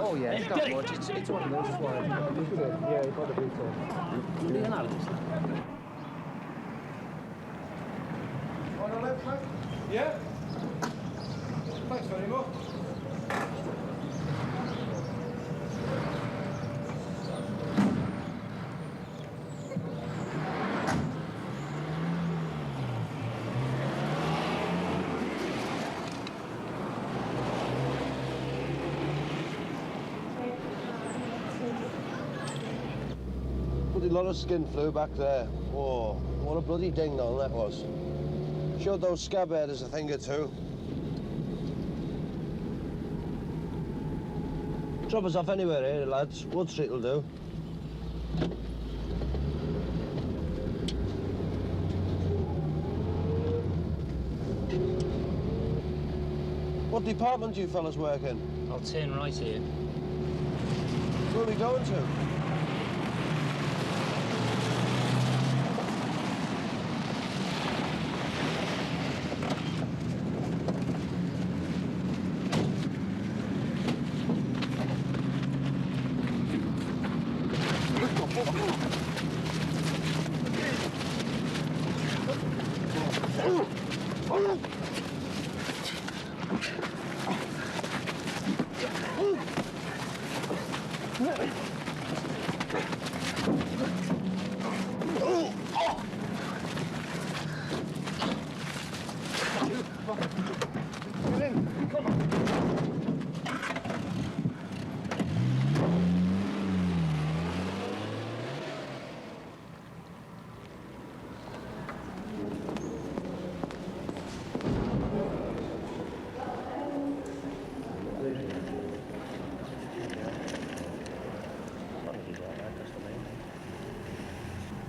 Oh yeah, it's not much. It's one of those ones. Yeah, you've got to be Yeah? Thanks very much. Bloody lot of skin flew back there. Oh, what a bloody ding-dong that was. Showed those scab headers a thing or two. Drop us off anywhere here, lads. Wood Street will do. What department do you fellas work in? I'll turn right here. Where are we going to?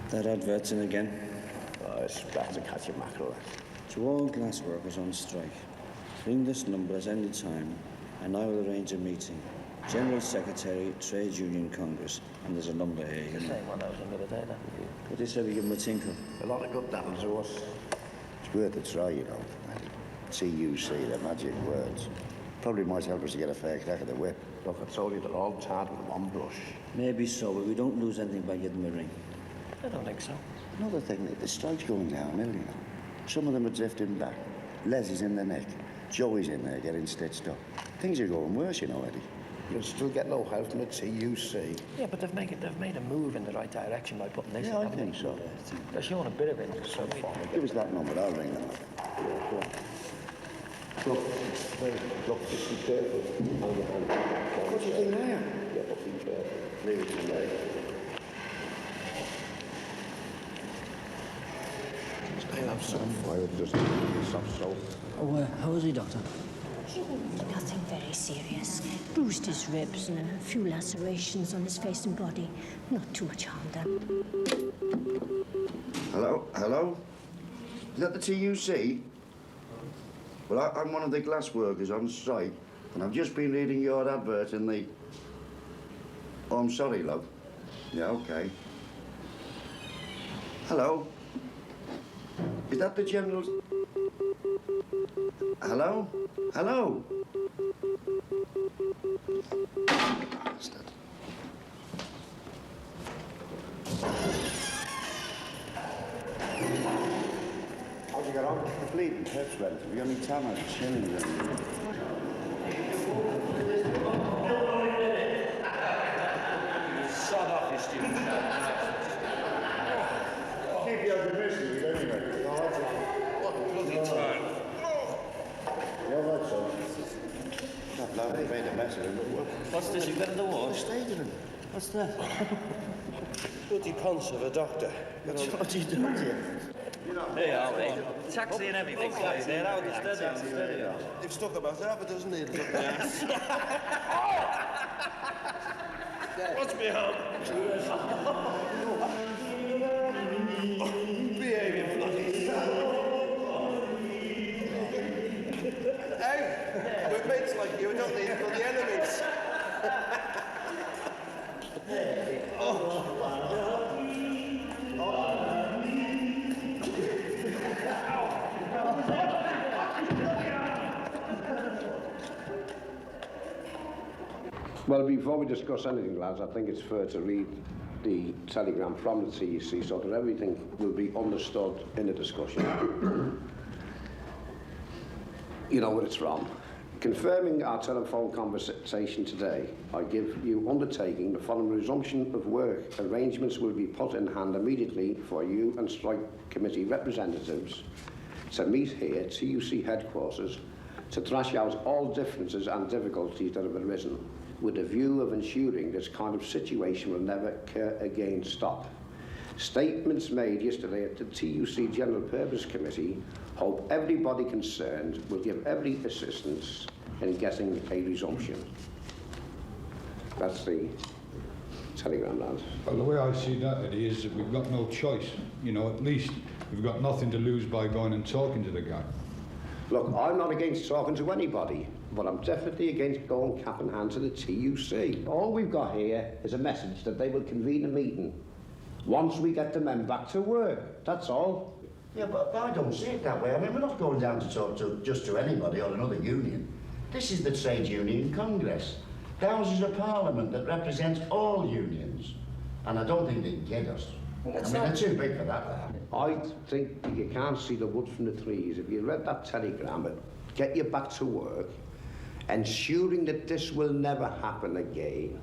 That advert's in again. Oh, it's back to catch a mackerel. To all glass workers on strike, ring this number at any time and I will arrange a meeting. General Secretary, Trade Union Congress. And there's a number here, you know. Same one that was in the other day, that. What do you say we give him a tinkle? A lot of good that'll do us. It's worth a try, you know. TUC, the magic words. Probably might help us to get a fair crack at the whip. Look, I told you they're all tarred with one brush. Maybe so, but we don't lose anything by giving him a ring. I don't think so. Another thing, the strike's going downhill, you know. Some of them are drifting back. Les is in the neck. Joey's in there getting stitched up. Things are going worse, you know, Eddie. You'll still get no help from the TUC. Yeah, but they've made a move in the right direction by putting this in, I haven't think they? so. They're showing a bit of it so far. Give us that number, I'll ring them up. Look, just be careful. What do you think now? Yeah, but be careful. Leave it to me. I'll have some fire, just soft soap. Oh, how is he, Doctor? Nothing very serious. Bruised his ribs and a few lacerations on his face and body. Not too much harm done. Hello? Hello? Is that the TUC? Well, I'm one of the glass workers on strike, and I've just been reading your advert in the... Oh, I'm sorry, love. Yeah, OK. Hello? Is that the General's... Hello? Hello? Bastard. How'd you get on? The bleeding hips went. Have you got any tanners, shillings? Sod off, you stupid. Keep you over missing it anyway. What a bloody time. You're right, son. That lad made a mess of him. What's this you've got in the wall? Stayed in him. What's that? Bloody ponce of a doctor. That's what he done to you. Hey, are we? Taxi and everything, guys. They're out there. Steady. They've stuck about half a dozen here. What's behind? Behaving bloody. Hey, we're mates like you. We don't need bloody enemies. Well, before we discuss anything, lads, I think it's fair to read the telegram from the TUC so that everything will be understood in the discussion. You know what it's from. Confirming our telephone conversation today, I give you undertaking the following resumption of work. Arrangements will be put in hand immediately for you and strike committee representatives to meet here at TUC headquarters to thrash out all differences and difficulties that have arisen. with a view of ensuring this kind of situation will never occur again stop. Statements made yesterday at the TUC General Purpose Committee hope everybody concerned will give every assistance in getting a resumption. That's the telegram, lads. Well, the way I see that, Eddie, is that we've got no choice. You know, at least we've got nothing to lose by going and talking to the guy. Look, I'm not against talking to anybody, but I'm definitely against going cap in hand to the TUC. All we've got here is a message that they will convene a meeting once we get the men back to work. That's all. Yeah, but I don't see it that way. I mean, we're not going down to talk to just to anybody or another union. This is the Trade Union Congress. The Houses of Parliament that represents all unions. And I don't think they can get us. They're too big for that, lad. I think that you can't see the wood from the trees. If you read that telegram, it get you back to work, ensuring that this will never happen again.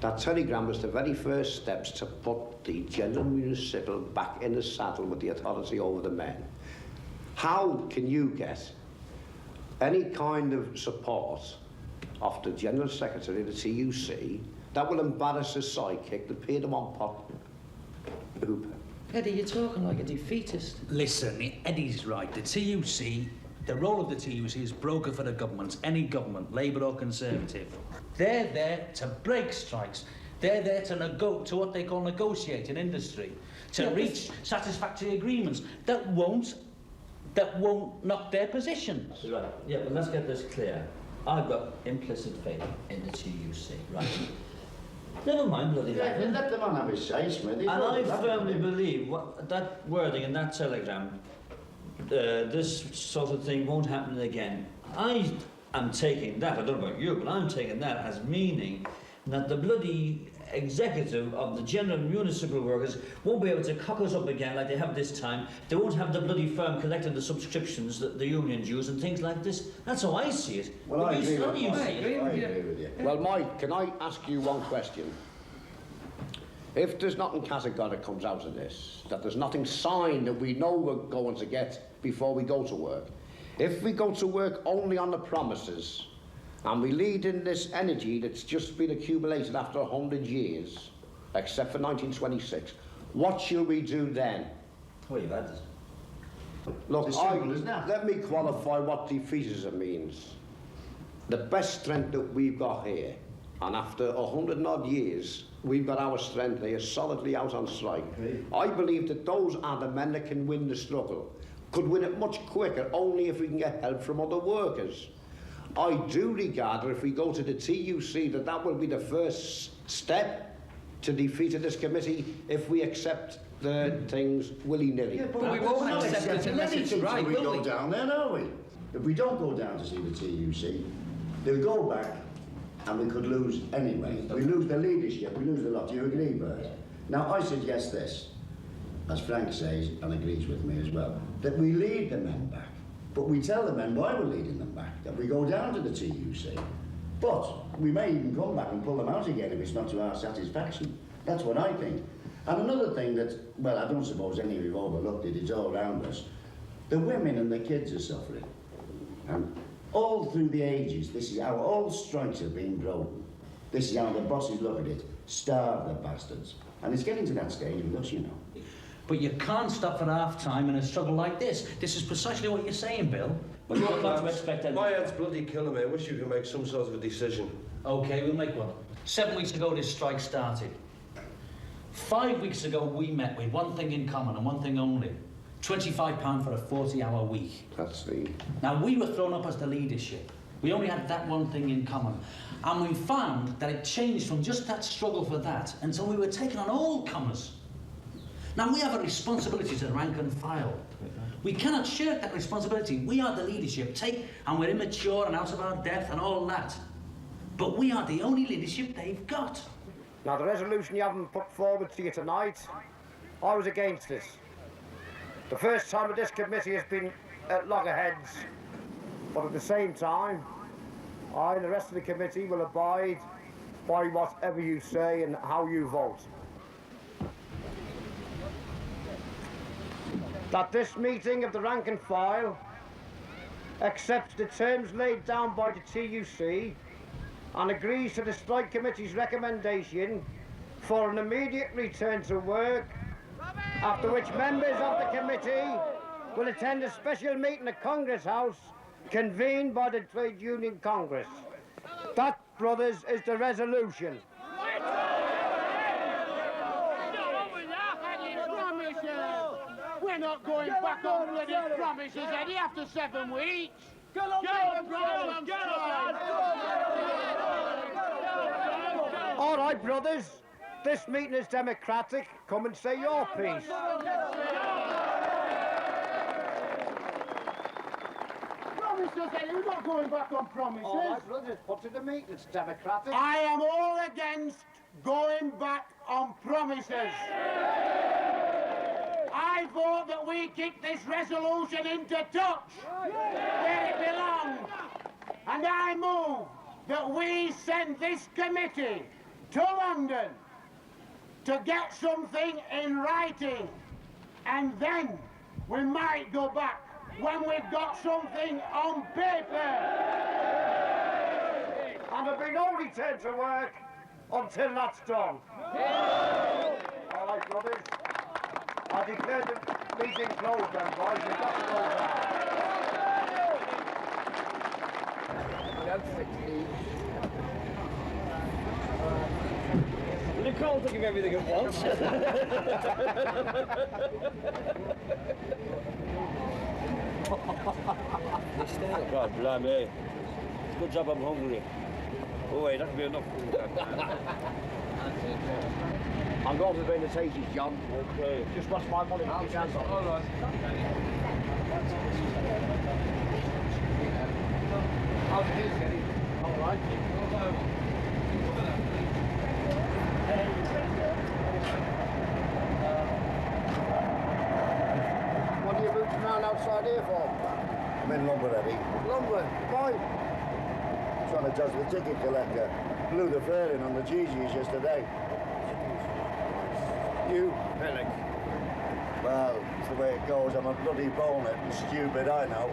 That telegram was the very first steps to put the General Municipal back in the saddle with the authority over the men. How can you get any kind of support of the General Secretary of the TUC that will embarrass a sidekick that paid him on pot? Eddie, you're talking like a defeatist. Listen, Eddie's right. The TUC, the role of the TUC is broker for the government, any government, Labour or Conservative. They're there to break strikes. They're there to what they call negotiate in industry, to reach satisfactory agreements that won't knock their positions. Right. Yeah, but let's get this clear. I've got implicit faith in the TUC, right? Never mind bloody that. Let the man have his say, Smith. And I firmly believe that wording in that telegram, this sort of thing won't happen again. I am taking that, I don't know about you, but I'm taking that as meaning that the bloody executive of the general municipal workers won't be able to cock us up again like they have this time. They won't have the bloody firm collecting the subscriptions that the unions use and things like this. That's how I see it. Well, I agree with you. I agree with you. Well, Mike, can I ask you one question? If there's nothing categoric comes out of this, that there's nothing signed that we know we're going to get before we go to work, if we go to work only on the promises, and we lead in this energy that's just been accumulated after 100 years, except for 1926, what shall we do then? Oh, you've had this. Look, let me qualify what defeatism means. The best strength that we've got here, and after 100 and odd years, we've got our strength here solidly out on strike. I believe that those are the men that can win the struggle. Could win it much quicker only if we can get help from other workers. I do regard that if we go to the TUC that will be the first step to defeating this committee if we accept the things willy-nilly. Yeah, but we won't accept anything right, we go down there, are we? If we don't go down to see the TUC, they'll go back and we could lose anyway. We lose the leadership, we lose the lot. Do you agree, Bert? Now, I suggest this, as Frank says, and agrees with me as well, that we lead the men back. But we tell the men why we're leading them back, that we go down to the TUC. But we may even come back and pull them out again if it's not to our satisfaction. That's what I think. And another thing that, well, I don't suppose any of you have overlooked it, it's all around us. The women and the kids are suffering. And all through the ages, this is how all strikes have been broken. This is how the bosses look at it. Starve the bastards. And it's getting to that stage with us, you know. But you can't stop at half-time in a struggle like this. This is precisely what you're saying, Bill. But you're not to expect anything. My head's bloody killing me. I wish you could make some sort of a decision. OK, we'll make one. 7 weeks ago, this strike started. 5 weeks ago, we met with one thing in common and one thing only. £25 for a 40-hour week. That's the... Now, we were thrown up as the leadership. We only had that one thing in common. And we found that it changed from just that struggle for that until we were taking on all comers. Now, we have a responsibility to the rank and file. We cannot shirk that responsibility. We are the leadership, and we're immature and out of our depth and all that. But we are the only leadership they've got. Now, the resolution you haven't put forward to you tonight, I was against this. The first time that this committee has been at loggerheads, but at the same time, I and the rest of the committee will abide by whatever you say and how you vote. That this meeting of the rank and file accepts the terms laid down by the TUC and agrees to the strike committee's recommendation for an immediate return to work, after which members of the committee will attend a special meeting at Congress House convened by the Trade Union Congress. That, brothers, is the resolution. We're not going back on bloody promises, Eddie, after 7 weeks. Get on, All right, brothers. This meeting is democratic. Come and say your piece. Promises, Eddie, we're not going back on promises. All right, brothers, put to the meeting. It's democratic. I am all against going back on promises. I vote that we kick this resolution into touch, where it belongs. And I move that we send this committee to London to get something in writing. And then we might go back when we've got something on paper. And there'll be no return to work until that's done. All right, brothers. I declare the meeting closed then, boys. We've got to go back. You can't think of everything at once. God, blimey. Good job I'm hungry. Oh wait, that'll be enough food. I'm going to be in the taxi, John. Okay. Just watch my money. All right. How's it, Eddie? All right. What are you booting around outside here for? I'm in lumber, Eddie. Lumber. Why? Trying to judge the ticket collector. Blew the fare in on the GGs yesterday. You? Panic. Well, it's the way it goes. I'm a bloody bonnet and stupid, I know.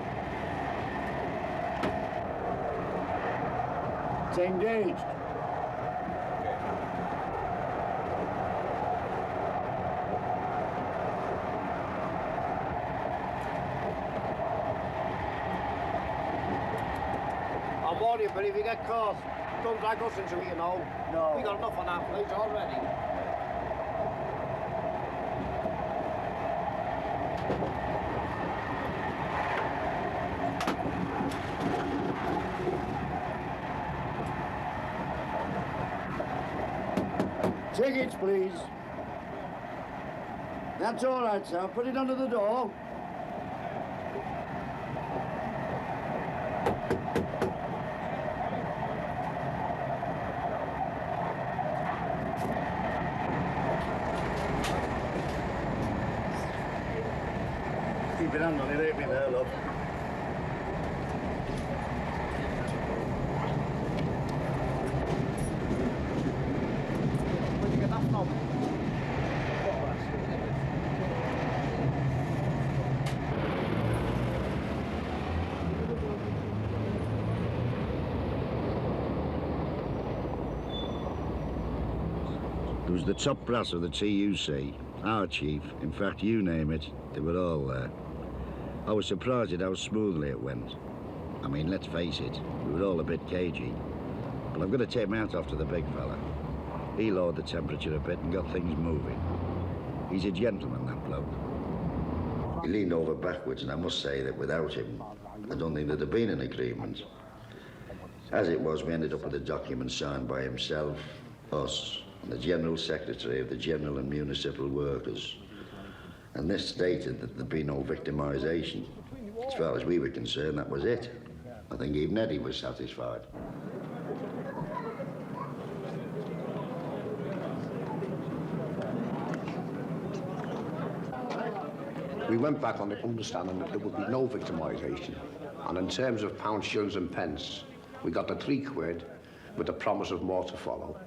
It's engaged. I'll warn you, but if you get caught, don't drag us into it, you know. No. We got enough on our plate already. Tickets, please. That's all right, sir. Put it under the door. Keep it on it, ain't me there, love. Where'd you get that from? It was the top brass of the TUC, our chief, in fact, you name it, they were all there. I was surprised at how smoothly it went. I mean, let's face it, we were all a bit cagey. But I'm going to take my hat off to the big fella. He lowered the temperature a bit and got things moving. He's a gentleman, that bloke. He leaned over backwards, and I must say that without him, I don't think there'd have been an agreement. As it was, we ended up with a document signed by himself, us, and the General Secretary of the General and Municipal Workers. And this stated that there'd be no victimisation. As far as we were concerned, that was it. I think even Eddie was satisfied. We went back on the understanding that there would be no victimisation. And in terms of pounds, shillings and pence, we got the £3 with the promise of more to follow.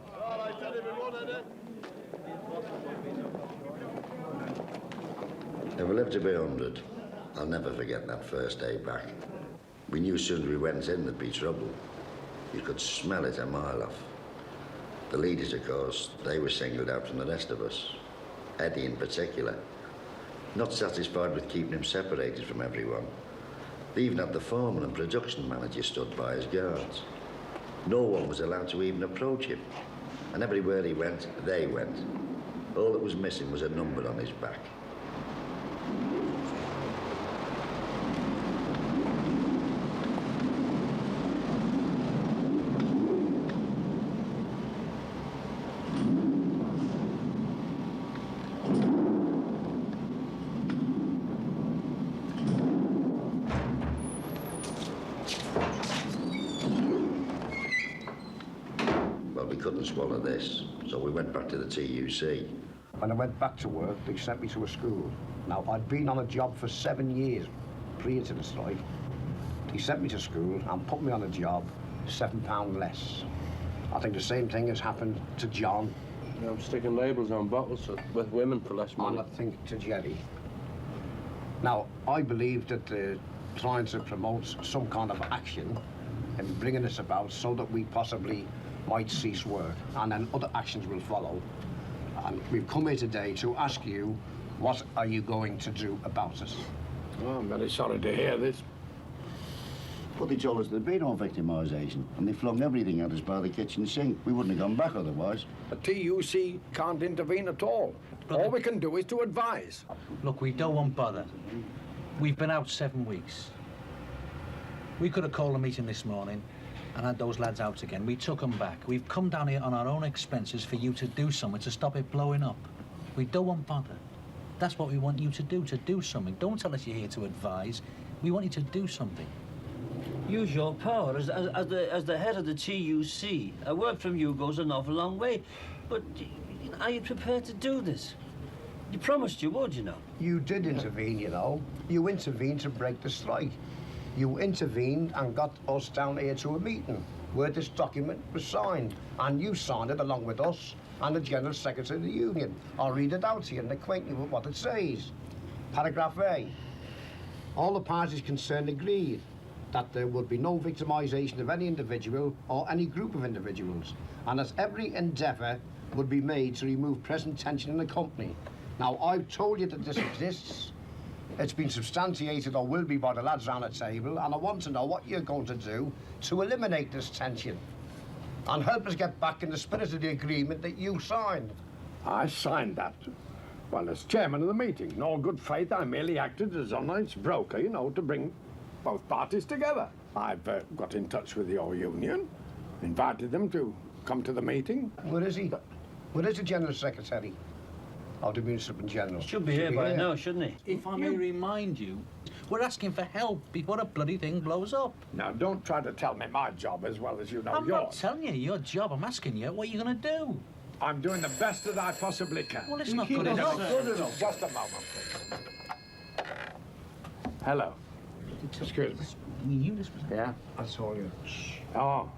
If I live to be 100, I'll never forget that first day back. We knew as soon as we went in there'd be trouble. You could smell it a mile off. The leaders, of course, they were singled out from the rest of us. Eddie in particular. Not satisfied with keeping him separated from everyone. They even had the foreman and production manager stood by as guards. No one was allowed to even approach him. And everywhere he went, they went. All that was missing was a number on his back. Swallow this, so we went back to the TUC. When I went back to work, they sent me to a school. Now, I'd been on a job for 7 years prior to the strike. They sent me to school and put me on a job, £7 less. I think the same thing has happened to John. Yeah, I'm sticking labels on bottles with women for less money. And I think to Jerry. Now, I believe that the trying to promote some kind of action and bringing this about so that we possibly might cease work, and then other actions will follow. And we've come here today to ask you, what are you going to do about it? Oh, I'm very sorry to hear this. But they told us there'd be no victimisation, and they flung everything at us by the kitchen sink. We wouldn't have gone back otherwise. The TUC can't intervene at all. All we can do is to advise. Look, we don't want bother. We've been out 7 weeks. We could have called a meeting this morning and had those lads out again. We took them back. We've come down here on our own expenses for you to do something, to stop it blowing up. We don't want bother. That's what we want you to do something. Don't tell us you're here to advise. We want you to do something. Use your power as the head of the TUC. A word from you goes an awful long way. But are you prepared to do this? You promised you would, you know. You did intervene, you know. You intervened to break the strike. You intervened and got us down here to a meeting where this document was signed. And you signed it along with us and the General Secretary of the Union. I'll read it out to you and acquaint you with what it says. Paragraph A. All the parties concerned agreed that there would be no victimisation of any individual or any group of individuals, and that every endeavour would be made to remove present tension in the company. Now, I've told you that this exists. It's been substantiated or will be by the lads round the table, and I want to know what you're going to do to eliminate this tension and help us get back in the spirit of the agreement that you signed. I signed that. Well, as chairman of the meeting, in all good faith, I merely acted as honest broker, you know, to bring both parties together. I've got in touch with your union, invited them to come to the meeting. Where is he? Where is the General Secretary of the Municipal General? Should be here by now, shouldn't he? If I may remind you, we're asking for help before a bloody thing blows up. Now, don't try to tell me my job as well as you know I'm yours. not telling you your job. I'm asking you, what are you going to do? I'm doing the best that I possibly can. Well, it's not good enough. Just a moment, please. Hello. Excuse me. Yeah? That's all you. Oh.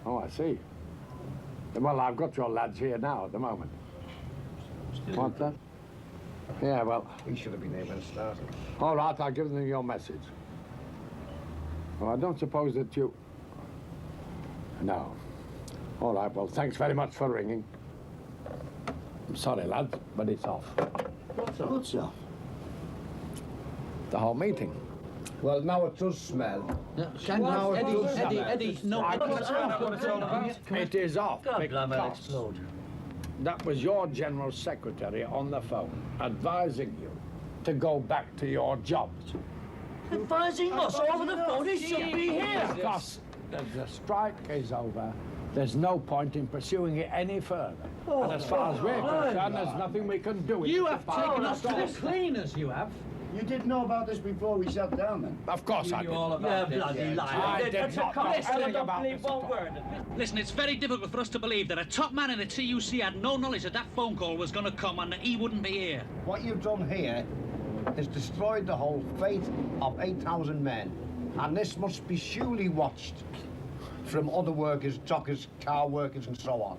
Oh, I see. Well, I've got your lads here now at the moment. What's that? Yeah, well... We should have been able to start it. All right, I'll give them your message. Well, I don't suppose that you... No. All right, well, thanks very much for ringing. I'm sorry, lads, but it's off. What's off? The whole meeting. Well, now it does smell. Eddie, no. It is off God, because blimey, explode. that was your General Secretary on the phone advising you to go back to your jobs. Advising us over the phone, he should be here. Because the strike is over, there's no point in pursuing it any further. And as far as we're concerned, there's nothing we can do. You have taken us to the cleaners, you have. You didn't know about this before we sat down, then? Of course I did. Yeah, bloody liar. I did not know anything about this. One word. Listen, it's very difficult for us to believe that a top man in the TUC had no knowledge that that phone call was going to come and that he wouldn't be here. What you've done here is destroyed the whole fate of 8,000 men. And this must be surely watched from other workers, dockers, car workers and so on.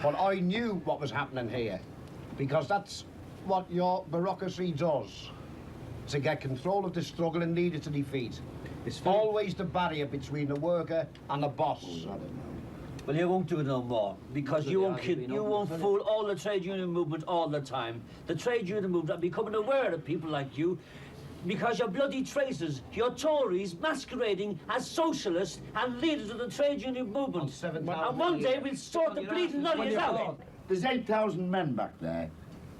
But I knew what was happening here, because that's what your bureaucracy does to get control of the struggle and lead it to defeat. It's always the barrier between the worker and the boss. Well, you won't do it no more, because you won't fool all the trade union movement all the time. The trade union movement are becoming aware of people like you, because you're bloody traitors, you're Tories masquerading as socialists and leaders of the trade union movement. And one day we'll sort the bleeding nutties out. There's 8,000 men back there.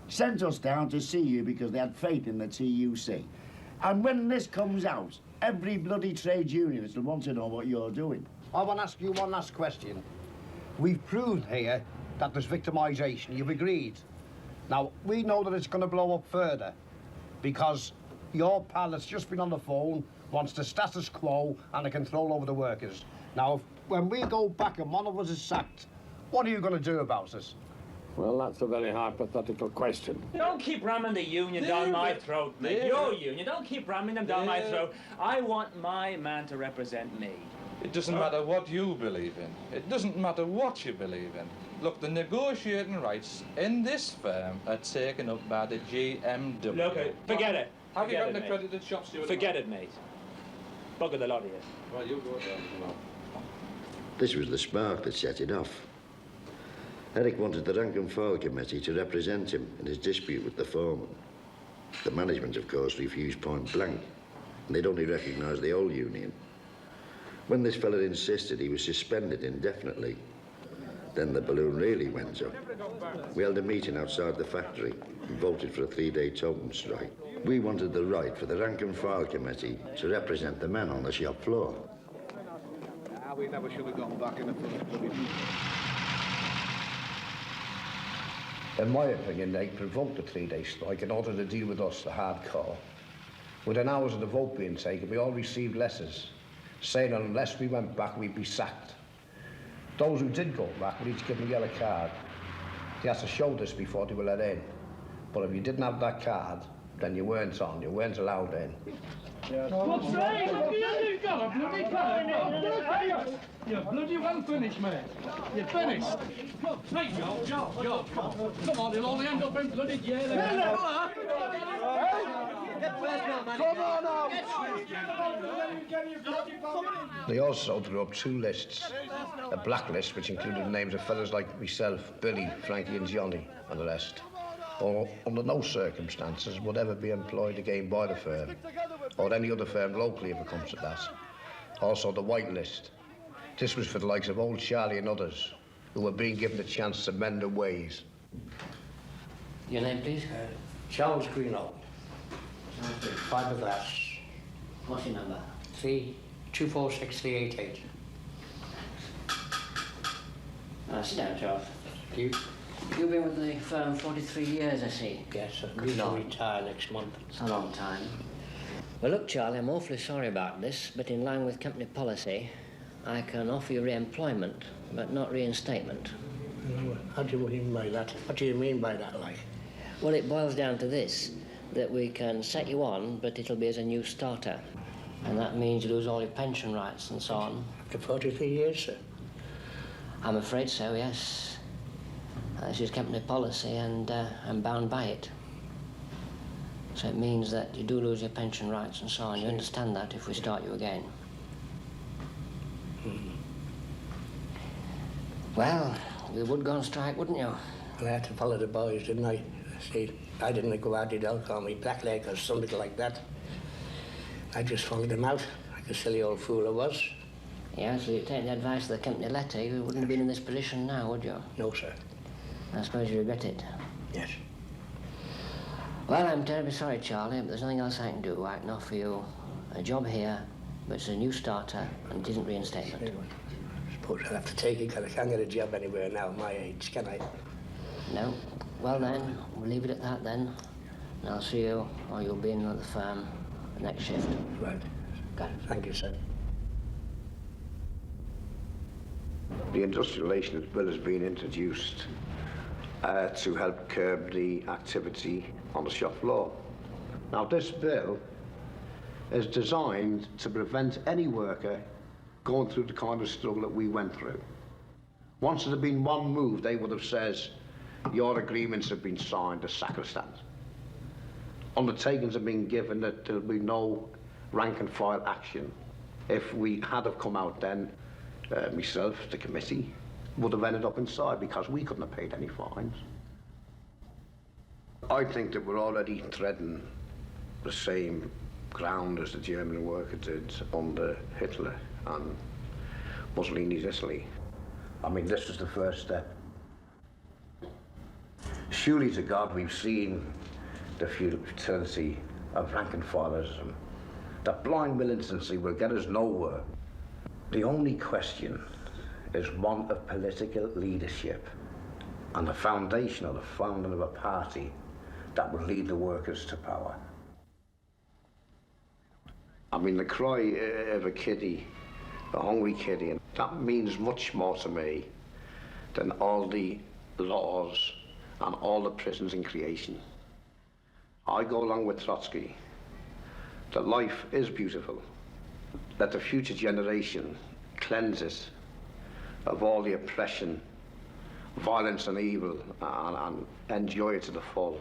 Sent us down to see you because they had faith in the TUC. And when this comes out, every bloody trade unionist will want to know what you're doing. I want to ask you one last question. We've proved here that there's victimisation. You've agreed. Now, we know that it's going to blow up further because your pal that's just been on the phone wants the status quo and the control over the workers. Now, when we go back and one of us is sacked, what are you going to do about it? Well, that's a very hypothetical question. Don't keep ramming the union down my throat, mate. Your union. Don't keep ramming them down my throat. I want my man to represent me. It doesn't matter what you believe in. It doesn't matter what you believe in. Look, the negotiating rights in this firm are taken up by the GMW. Look, forget it. Have you got an accredited shop steward? Forget it, mate. Bugger the lot of you. Well, you go there. This was the spark that set it off. Eric wanted the rank and file committee to represent him in his dispute with the foreman. The management, of course, refused point blank, and they'd only recognised the old union. When this fella insisted, he was suspended indefinitely. Then the balloon really went up. We held a meeting outside the factory and voted for a 3-day token strike. We wanted the right for the rank and file committee to represent the men on the shop floor. We never should have gone back in the first bloody meeting. In my opinion, they provoked the 3-day strike in order to deal with us, the hardcore. Within hours of the vote being taken, we all received letters saying that unless we went back, we'd be sacked. Those who did go back were each given a yellow card. They had to show this before they were let in. But if you didn't have that card, then you weren't on, you weren't allowed in. What's right? You've got a bloody card. You're bloody well finished, mate. You're finished. Hey, Joe, come on, you'll only end up in bloody jail. Come on now! They also drew up 2 lists. A black list, which included the names of fellas like myself, Billy, Frankie and Johnny, and the rest. Or under no circumstances would ever be employed again by the firm, or any other firm locally if it comes to that. Also the white list. This was for the likes of old Charlie and others, who were being given the chance to mend their ways. Your name, please? Charles Greenough. 5 Glass. What's your number? 3246-388. Sit down, Charles. You've been with the firm 43 years, I see. Yes, I'm going to retire next month. It's a long time. Well, look, Charlie, I'm awfully sorry about this, but in line with company policy, I can offer you re-employment, but not reinstatement. How do you mean by that? What do you mean by that, like? Well, it boils down to this, that we can set you on, but it'll be as a new starter. And that means you lose all your pension rights and so on. After 43 years, sir? I'm afraid so, yes. This is company policy, and I'm bound by it. So it means that you do lose your pension rights and so on. You understand that if we start you again. Well, you would go on strike, wouldn't you? Well, I had to follow the boys, didn't I? See, I didn't go out, they'll call me blackleg or something like that. I just followed them out, like a silly old fool I was. Yeah, so you take the advice of the company letter, you wouldn't have been in this position now, would you? No, sir. I suppose you regret it. Yes. Well, I'm terribly sorry, Charlie, but there's nothing else I can do. I can offer you a job here, but it's a new starter and it isn't reinstatement. I suppose I'll have to take it because I can't get a job anywhere now at my age, can I? No. Well then, we'll leave it at that then. And I'll see you, or you'll be in at the firm the next shift. Right. Got it. Thank you, sir. The Industrial Relations Bill has been introduced to help curb the activity on the shop floor. Now, this bill is designed to prevent any worker going through the kind of struggle that we went through. Once there had been one move, they would have said, your agreements have been signed, the sacrosanct. Undertakings have been given that there'll be no rank and file action If we had have come out then, myself, the committee, would have ended up inside because we couldn't have paid any fines. I think that we're already treading the same ground as the German worker did under Hitler and Mussolini's Italy. I mean, this was the first step. Surely to God we've seen the futility of rank and fileism. That blind militancy will get us nowhere. The only question is one of political leadership and the foundation of the founding of a party that will lead the workers to power. I mean, the cry of a kiddie, a hungry kiddie, and that means much more to me than all the laws and all the prisons in creation. I go along with Trotsky that life is beautiful, that the future generation cleanse it of all the oppression, violence and evil, and enjoy it to the full.